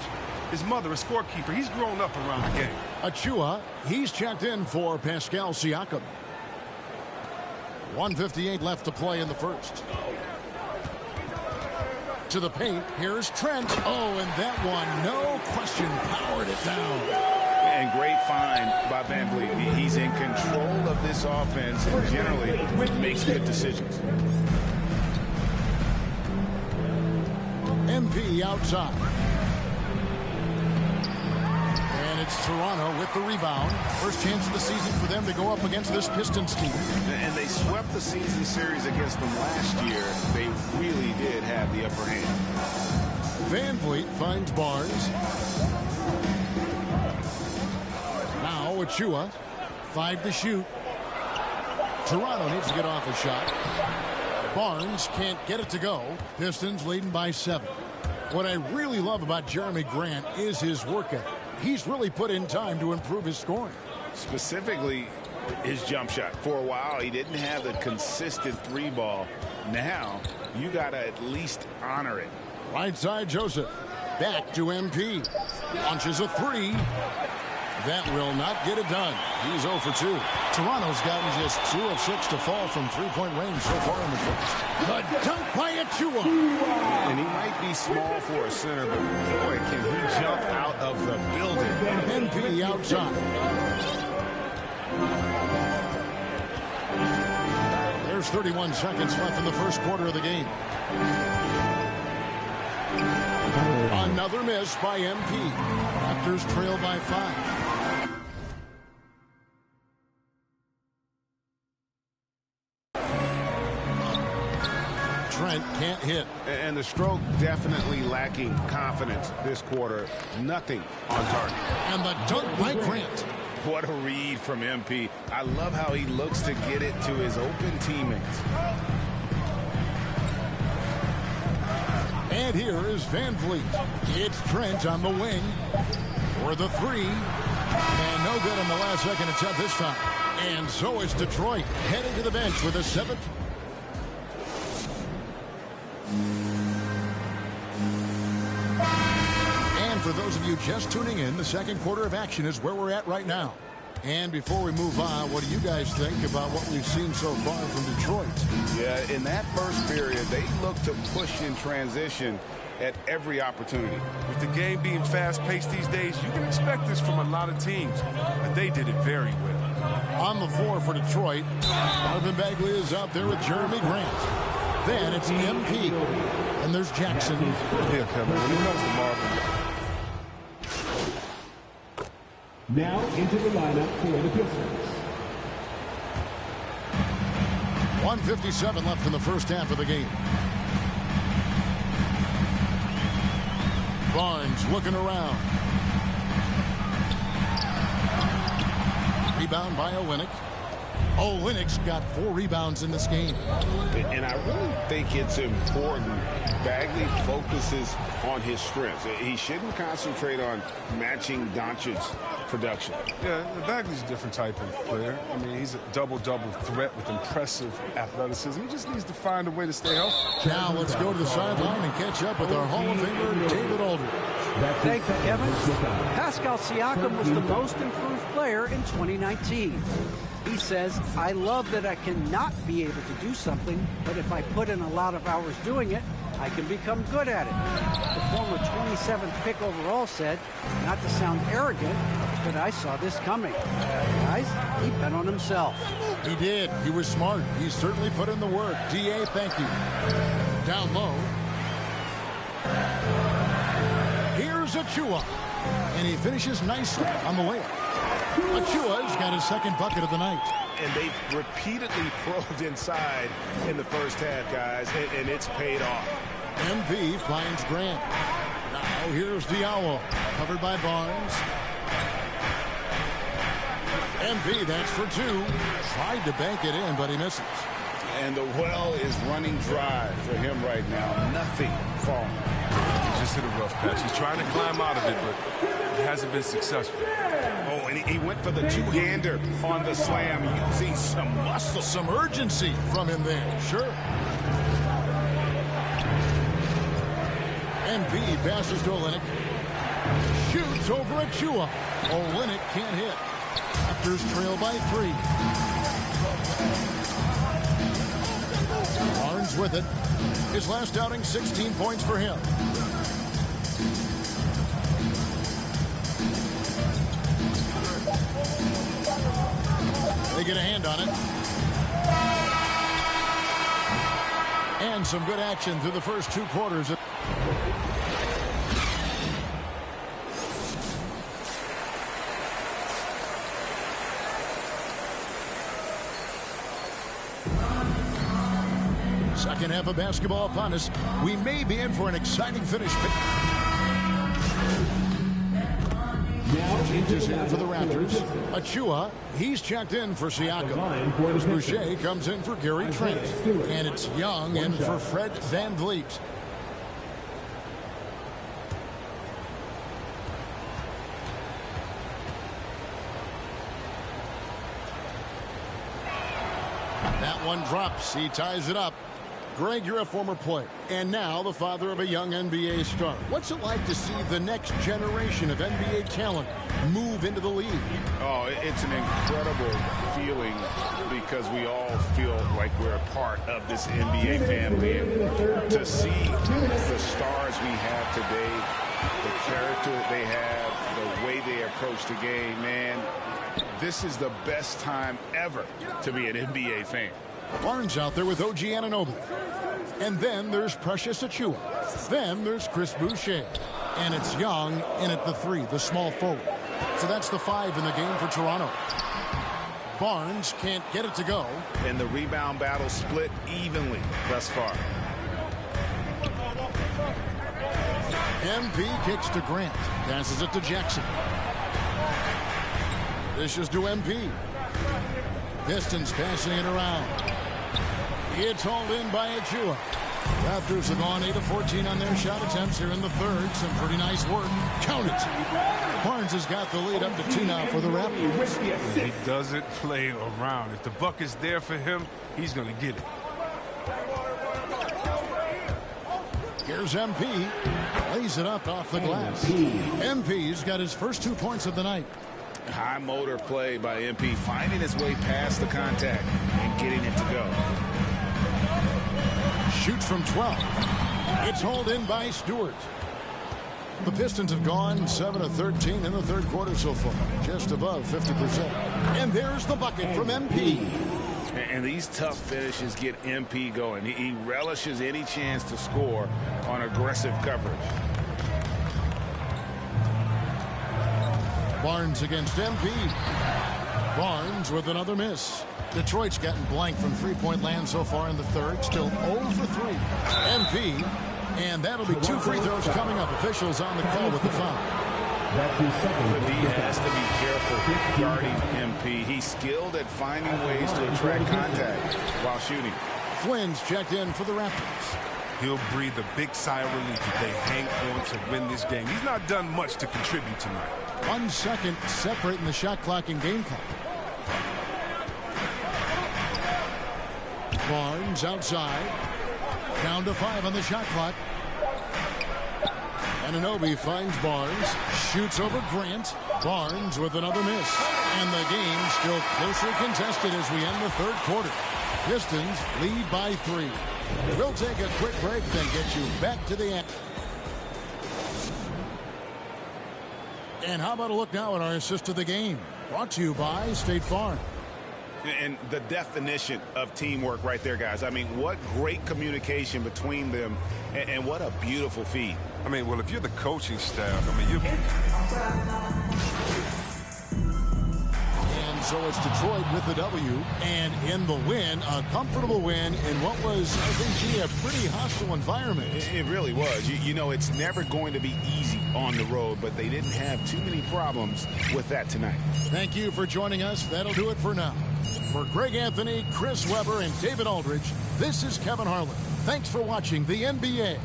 his mother a scorekeeper. He's grown up around the game. Achua, he's checked in for Pascal Siakam. 1:58 left to play in the first. To the paint, here's Trent. Oh, and that one, no question, powered it down. And great find by VanVleet. He's in control of this offense and generally makes good decisions. MP outside. And it's Toronto with the rebound. First chance of the season for them to go up against this Pistons team. And they swept the season series against them last year. They really did have the upper hand. VanVleet finds Barnes. Now Achua, 5 to shoot. Toronto needs to get off a shot. Barnes can't get it to go. Pistons leading by 7. What I really love about Jeremy Grant is his work ethic. He's really put in time to improve his scoring. Specifically, his jump shot. For a while, he didn't have the consistent 3-ball. Now, you got to at least honor it. Right side, Joseph. Back to MP. Launches a 3. That will not get it done. He's 0 for 2. Toronto's gotten just 2 of 6 to fall from three-point range so far in the first. The dunk by Achua. And he might be small for a center, but boy, can he jump out of the building. MP outside. There's 31 seconds left in the first quarter of the game. Another miss by MP. Raptors trail by 5. Trent can't hit. And the stroke definitely lacking confidence this quarter. Nothing on target. And the dunk by Grant. What a read from MP. I love how he looks to get it to his open teammates. And here is Van Vliet. It's Trent on the wing for the three. And no good on the last second attempt this time. And so is Detroit heading to the bench with a seventh. And for those of you just tuning in, the second quarter of action is where we're at right now. And before we move on, what do you guys think about what we've seen so far from Detroit? Yeah, in that first period, they look to push in transition at every opportunity. With the game being fast-paced these days, you can expect this from a lot of teams, but they did it very well. On the floor for Detroit, Marvin Bagley is out there with Jeremy Grant. Then it's MP, and there's Jackson. Yeah, Kevin, when it comes to Marvin. Now into the lineup for the Pistons. 1:57 left in the first half of the game. Barnes looking around. Rebound by Olynyk. Olynyk's got 4 rebounds in this game. And I really think it's important Bagley focuses on his strengths. He shouldn't concentrate on matching Doncic's production. Yeah, Bagley's a different type of player. I mean, he's a double-double threat with impressive athleticism. He just needs to find a way to stay healthy. Now let's go to the sideline and catch up with our Hall of Famer, David Aldridge. Thank you, Kevin. Pascal Siakam was the most improved player in 2019. He says, I love that I cannot be able to do something, but if I put in a lot of hours doing it, I can become good at it. The former 27th pick overall said, not to sound arrogant, but I saw this coming. Guys, he bet on himself. He did. He was smart. He certainly put in the work. D.A., thank you. Down low. Here's Achua. And he finishes nicely on the layup. Achua's got his second bucket of the night. And they've repeatedly probed inside in the first half, guys, and it's paid off. MV finds Grant. Now here's Diallo, covered by Barnes. MV, that's for 2. Tried to bank it in, but he misses. And the well is running dry for him right now. Nothing falling. He just hit a rough patch. He's trying to climb out of it, but it hasn't been successful. Oh, and he went for the two-hander on the slam, using some muscle. Some urgency from him there, sure. MV passes to Olynyk. Shoots over Achua. Olynyk can't hit. Raptors trail by 3. Barnes with it. His last outing, 16 points for him. They get a hand on it. And some good action through the first 2 quarters. Second half of basketball upon us. We may be in for an exciting finish. Changes in for the Raptors. Achua, he's checked in for Siakam. Boucher comes in for Gary Trent. And it's Young in for Fred Van Vliet. That one drops. He ties it up. Greg, you're a former player, and now the father of a young NBA star. What's it like to see the next generation of NBA talent move into the league? Oh, it's an incredible feeling because we all feel like we're a part of this NBA family. And to see the stars we have today, the character that they have, the way they approach the game, man, this is the best time ever to be an NBA fan. Barnes out there with OG Anunoby. And then there's Precious Achua. Then there's Chris Boucher. And it's Young in at the 3, the small forward. So that's the 5 in the game for Toronto. Barnes can't get it to go. And the rebound battle split evenly thus far. MP kicks to Grant. Passes it to Jackson. Dishes to MP. Pistons passing it around. It's hauled in by Achua. Raptors have gone 8 of 14 on their shot attempts here in the third. Some pretty nice work. Count it. Barnes has got the lead up to 2 now for the Raptors. He doesn't play around. If the bucket's there for him, he's going to get it. Here's MP. Lays it up off the glass. MP's got his first 2 points of the night. High motor play by MP, finding his way past the contact and getting it to go. Shoots from 12. It's hauled in by Stewart. The Pistons have gone 7 of 13 in the third quarter so far, just above 50%. And there's the bucket from MP. And these tough finishes get MP going. He relishes any chance to score on aggressive coverage. Barnes against MP. Barnes with another miss. Detroit's gotten blank from three-point land so far in the third. Still 0 for 3. MP. And that'll be 2 free throws coming up. Officials on the call with the foul. The D has to be careful guarding MP. He's skilled at finding ways to attract contact while shooting. Flynn's checked in for the Raptors. He'll breathe a big sigh of relief if they hang on to win this game. He's not done much to contribute tonight. 1 second separating the shot clock and game clock. Barnes outside. Down to 5 on the shot clock. Anunoby finds Barnes. Shoots over Grant. Barnes with another miss. And the game still closely contested as we end the third quarter. Pistons lead by 3. We'll take a quick break, then get you back to the end. And how about a look now at our assist of the game? Brought to you by State Farm. And the definition of teamwork right there, guys. I mean, what great communication between them, and what a beautiful feed. I mean, well, if you're the coaching staff, I mean, you... And so it's Detroit with the W, and in the win, a comfortable win in what was, I think, a pretty hostile environment. It really was. You know, it's never going to be easy on the road, but they didn't have too many problems with that tonight. Thank you for joining us. That'll do it for now. For Greg Anthony, Chris Webber, and David Aldridge, this is Kevin Harlan. Thanks for watching the NBA,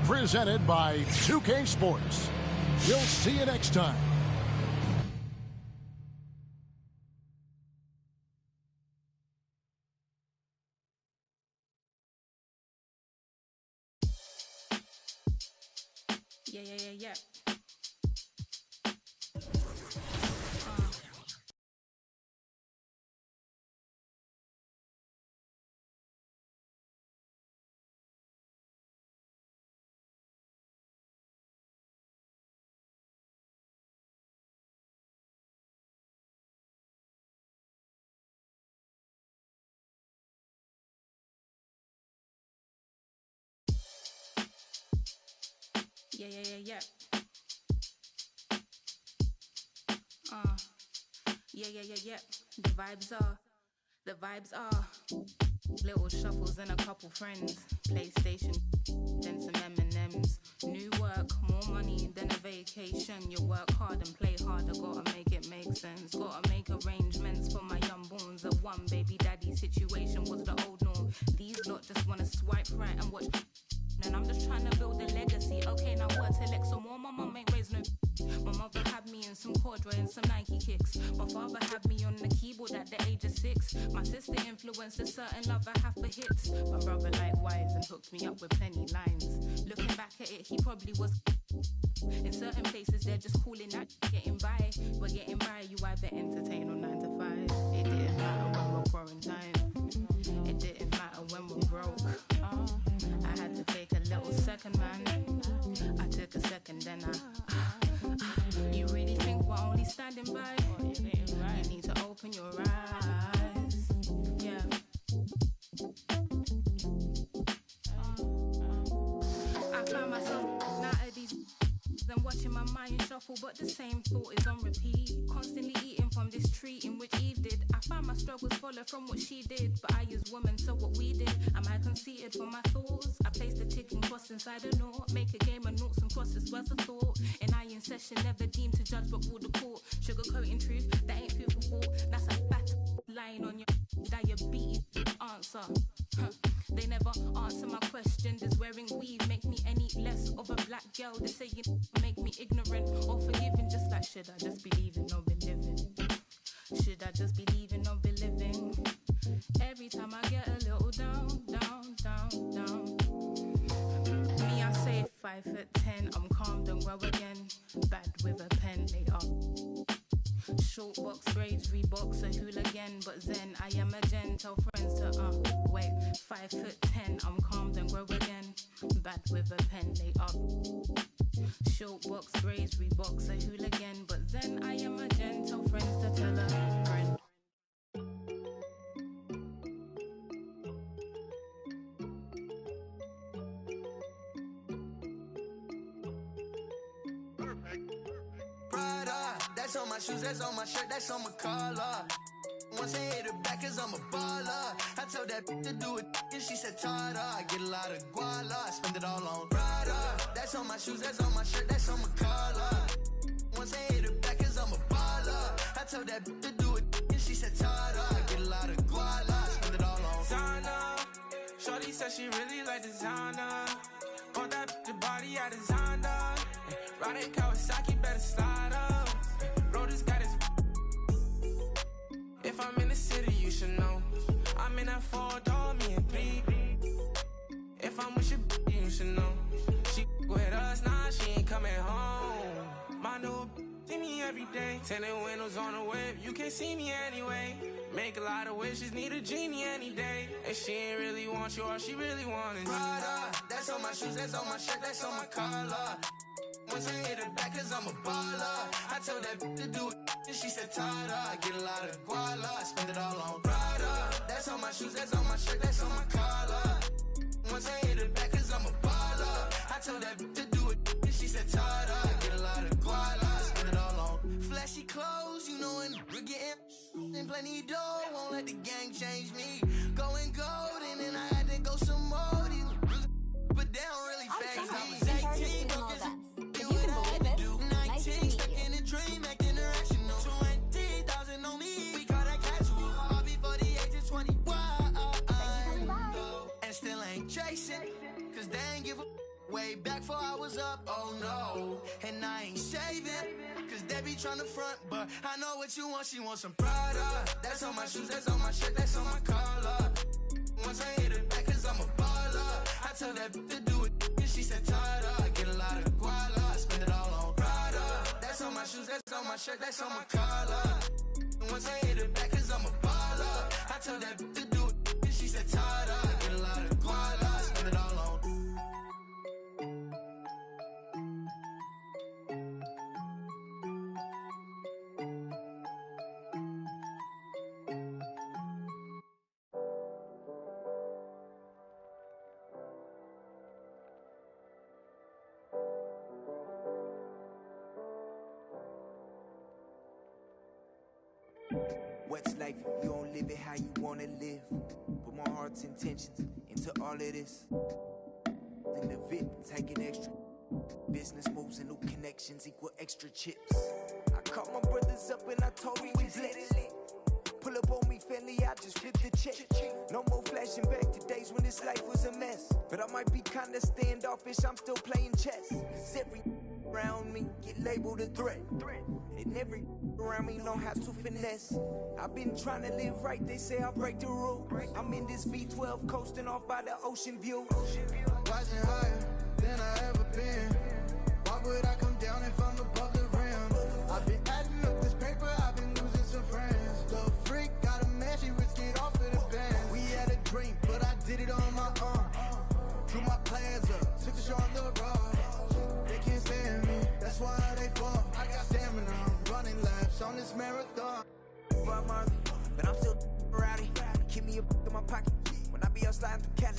presented by 2K Sports. We'll see you next time. Yeah. Yeah. The vibes are little shuffles and a couple friends. PlayStation, then some M&Ms. New work, more money than a vacation. You work hard and play harder, gotta make it make sense. Gotta make arrangements for my young borns. A one baby daddy situation was the old norm. These lot just wanna swipe right and watch. And I'm just trying to build a legacy. Okay, now what to Lex some more? My mum ain't raised no. My mother had me in some corduroy and some Nike kicks. My father had me on the keyboard at the age of 6. My sister influenced a certain love I have for hits. My brother likewise and hooked me up with plenty lines. Looking back at it, he probably was. In certain places, they're just calling that getting by. But getting by, you either entertain or 9 to 5. It didn't matter when we're quarantined. It didn't matter when we're broke. I had to take a little second, man. I took a second, then you really think we're only standing by? You need to open your eyes. Yeah. I find myself out of these and watching my mind shuffle, but the same thought is on repeat. Constantly eating from this tree in which Eve did. I find my struggles follow from what she did. But I is woman, so what we did. Am I conceited for my thoughts? I placed a ticking cross inside a knot. Make a game of noughts and crosses worth of thought. And I in session, never deemed to judge but rule the court. Sugarcoating truth, that ain't food for thought. That's a fat lying on your diabetes answer. They never answer my question. Does wearing weave make me any less of a black girl? They say you make me ignorant or forgiving. Just like, should I just be leaving or be living? Should I just be leaving or be living? Every time I get a little down, down, down, down. Me, I say 5'10", I'm calm, don't grow again. Bad with a pen, they are. Short box braids, Reeboks, a hooligan, but Zen, I am a gen. Tell friends to, wait, 5'10", I'm calm, don't grow again. Bad with a pen, they up. Short box braids, Reeboks, a hooligan, but Zen, I am a gen. Tell friends to tell a friend. That's on my shoes, that's on my shirt, that's on my collar. Once I hit her back, cause I'm a baller. I told that to do it, and she said, Tada. I get a lot of guala, I spend it all on Prada. That's on my shoes, that's on my shirt, that's on my collar. Once I hit her back, cause I'm a baller. I told that to do it, and she said, Tada. I get a lot of guala, I spend it all on Zana. Shorty said she really like designer. Want that the body I designed her. Riding Kawasaki, better slide up. Rollers got his. If I'm in the city, you should know. I'm in that 4-door, me and 3. If I'm with your you should know. She with us, nah, she ain't coming home. My new see me every day. Tinted windows on the whip, you can't see me anyway. Make a lot of wishes, need a genie any day. And she ain't really want you, all she really want is Prada. That's on my shoes, that's on my shirt, that's on my collar. Once I hit her back, cause I'm a baller. I told that to do it, and she said, Tada. I get a lot of guala, I spend it all on Prada. That's on my shoes, that's on my shirt, that's on my collar. Once I hit her back, cause I'm a baller. I told that to do it, and she said, Tada. I get a lot of guala, I spend it all on flashy clothes, you know, and we're getting and plenty dough. Won't let the gang change me. Going gold, and then I had to go some more. But they don't really phase me. 18, don't get some. Dream acting irrational. 20,000 on me. We call that casual. All before the age of 21. And still ain't chasing. Cause they ain't give a way back before I was up. Oh no. And I ain't saving. Cause they be trying to front. But I know what you want. She wants some Prada. That's on my shoes. That's on my shirt. That's on my collar. Once I hit it back cause I'm a baller. I tell that to do it. And she said Tada. I get a lot of guala. I spend it all on Prada. That's on my shoes, that's on my shirt, that's on my collar. And once I hit it back, cause I'm a baller. I told that to do it, and she said, Tada. I get a lot of guala, I spend it all on. What's life if you don't live it how you wanna live? Put my heart's intentions into all of this. In the VIP, taking extra. Business moves and new connections equal extra chips. I called my brothers up and I told me we blessed. Pull up on me, family, I just flip the check. No more flashing back to days when this life was a mess. But I might be kinda standoffish, I'm still playing chess. Cause every around me get labeled a threat. And every around me know how to finesse. I've been trying to live right, they say I break the rule. I'm in this V12 coasting off by the ocean view. Rising higher than I ever been. Why would I come down if I'm above the rim? I've been adding up this paper, I've been losing some friends. The freak got a man, she risked it off of the band. We had a dream, but I did it on my own. Drew my plans up, took the show on the road. They can't stand me, that's why they fall. I got stamina, I'm running laps on this marathon. But I'm still rowdy. Keep me a book in my pocket when I be out sliding through Cali.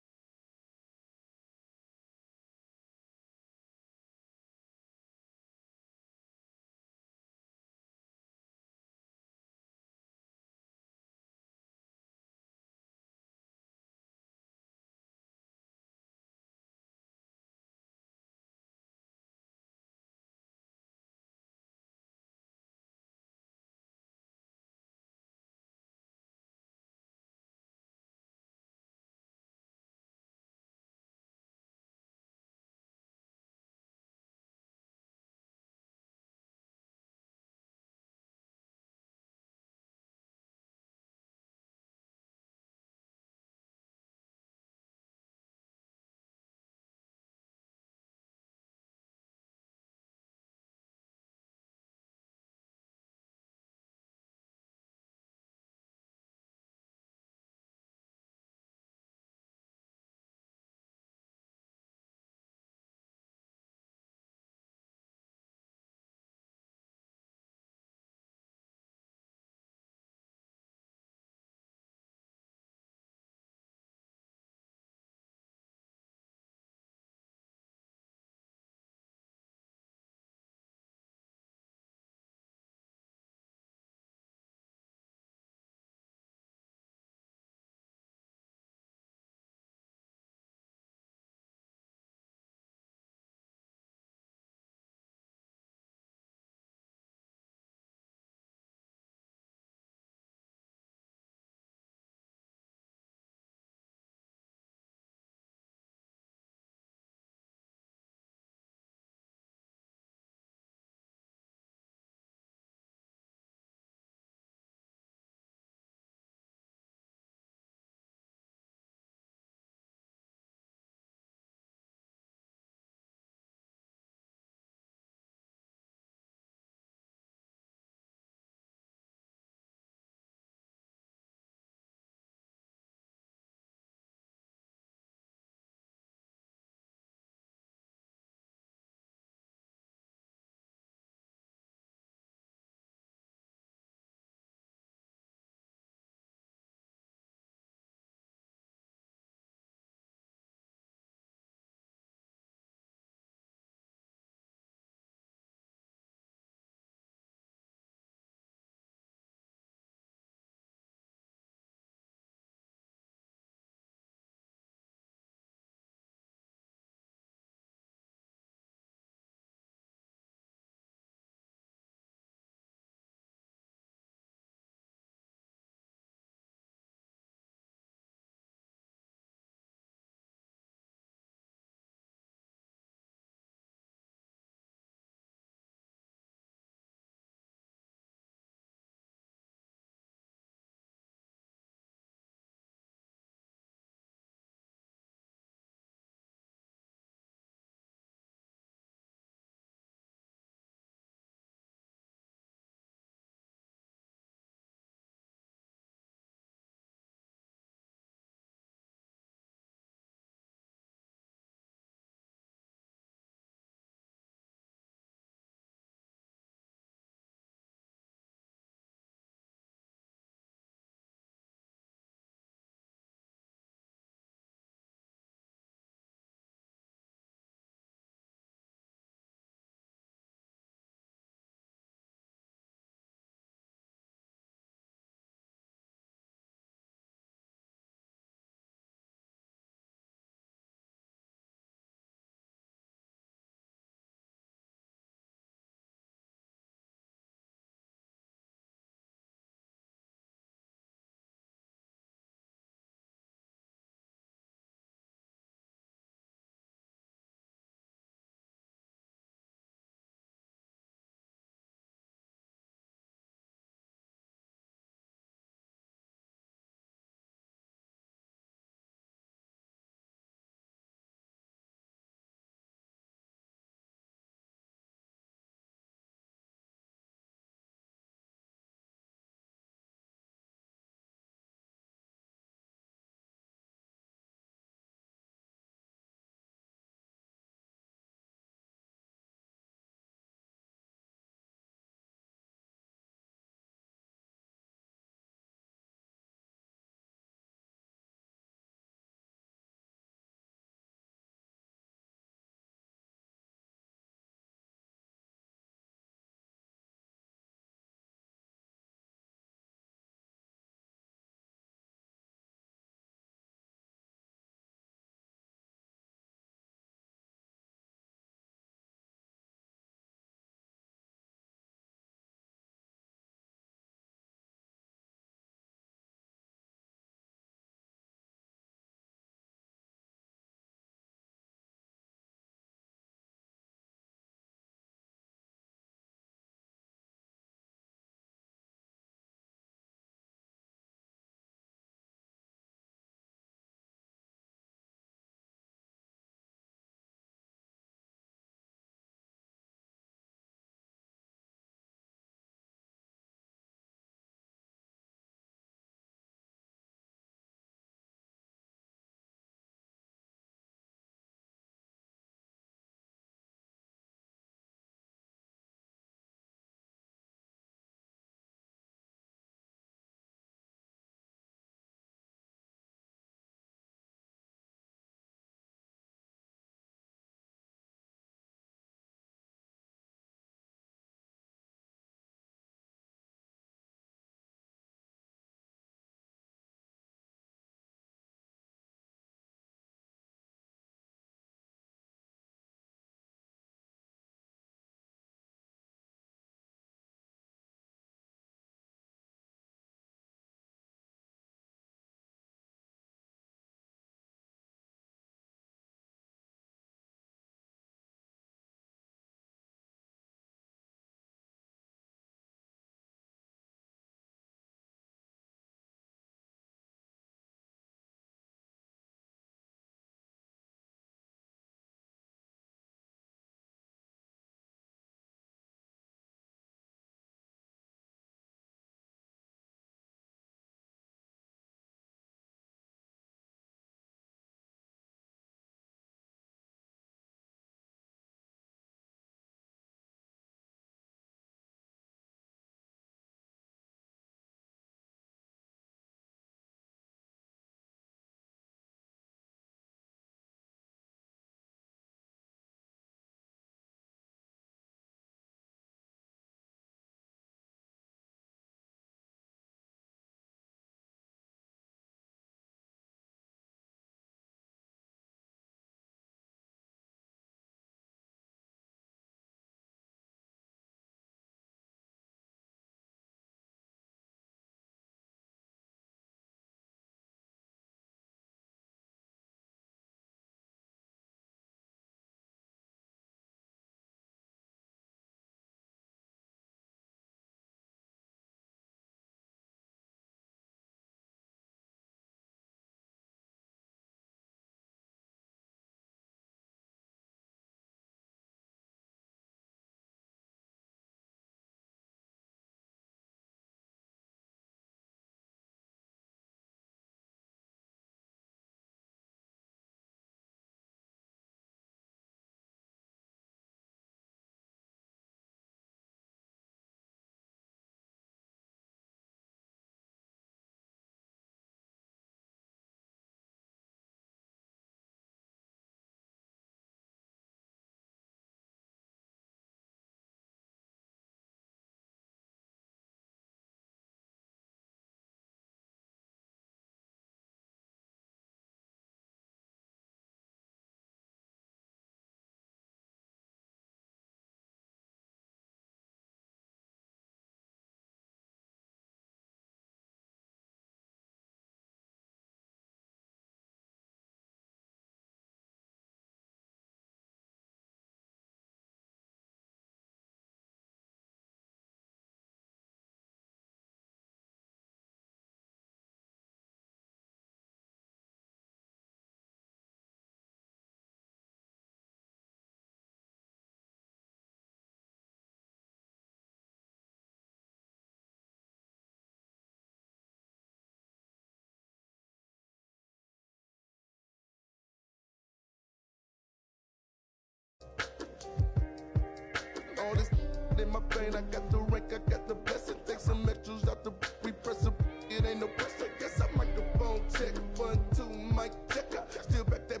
it in my vein. I got the rank, I got the blessing. Take some extras out the repress. It ain't no pressure. Guess I microphone check. 1, 2, mic checker. Still back that.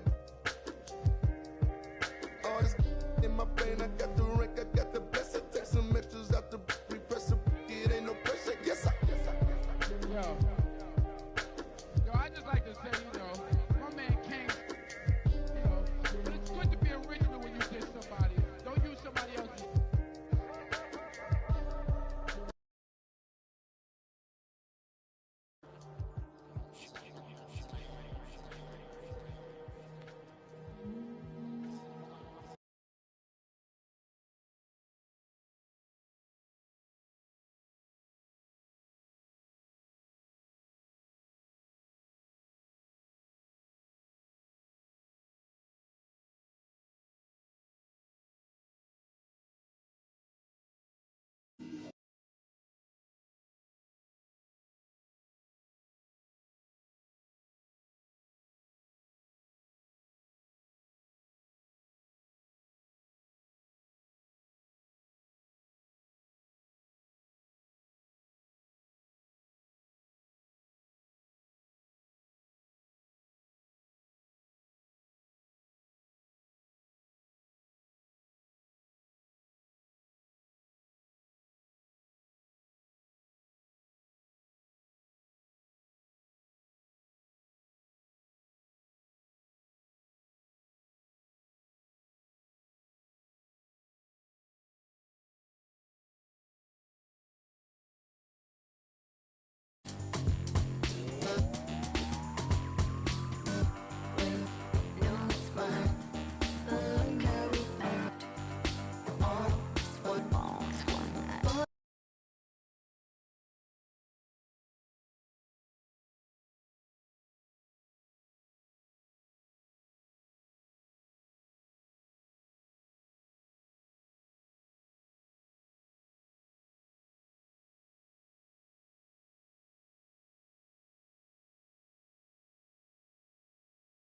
All this in my vein. I got the rank, I got the blessing. Take some extras out the repress. It ain't no pressure. Yes, I. Yo, I just like to say, you know, my man King, you know, but it's good to be original when you diss somebody. Don't use somebody else's.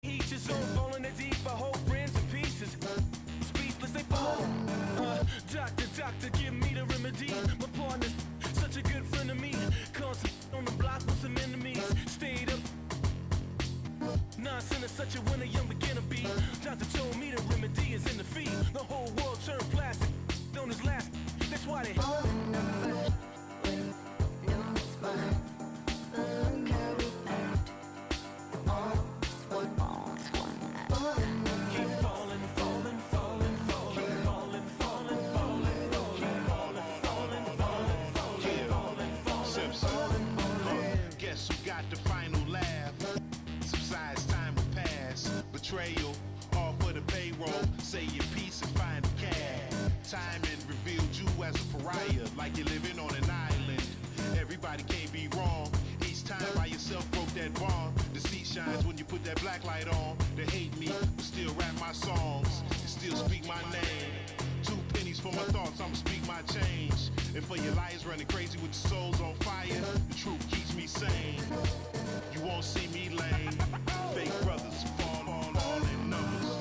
Each his own, falling in deep, I hope friends and pieces. Speechless they fall. Doctor, give me the remedy. My partner's such a good friend of me. Constant on the block with some enemies. Stayed up. Nonsense is such a winner, young beginner be. Doctor told me the remedy is in the fee. The whole world turned plastic. On his last, that's why they. Guess who got the final laugh? Subsides, time will pass. Betrayal, all for the payroll. Say your piece and find a cab. Timing revealed you as a pariah, like you're living on an island. Everybody can't be wrong. Each time by yourself broke that bond. The seat shines when you put that black light on. They hate me, but still rap my songs and still speak my name. 2 pennies for my thoughts, I'ma speak my change. And for your liars running crazy with your souls on fire, the truth keeps me sane. You won't see me lame. Fake brothers fall all in numbers.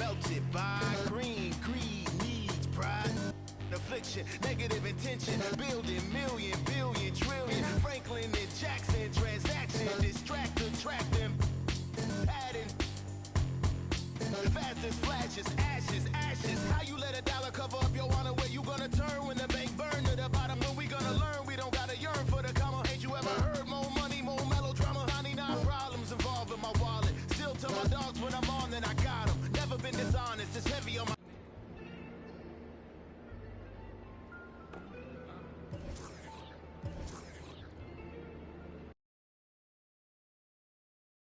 Melted by green, greed, needs, pride, affliction, negative intention, building million, billion, trillion.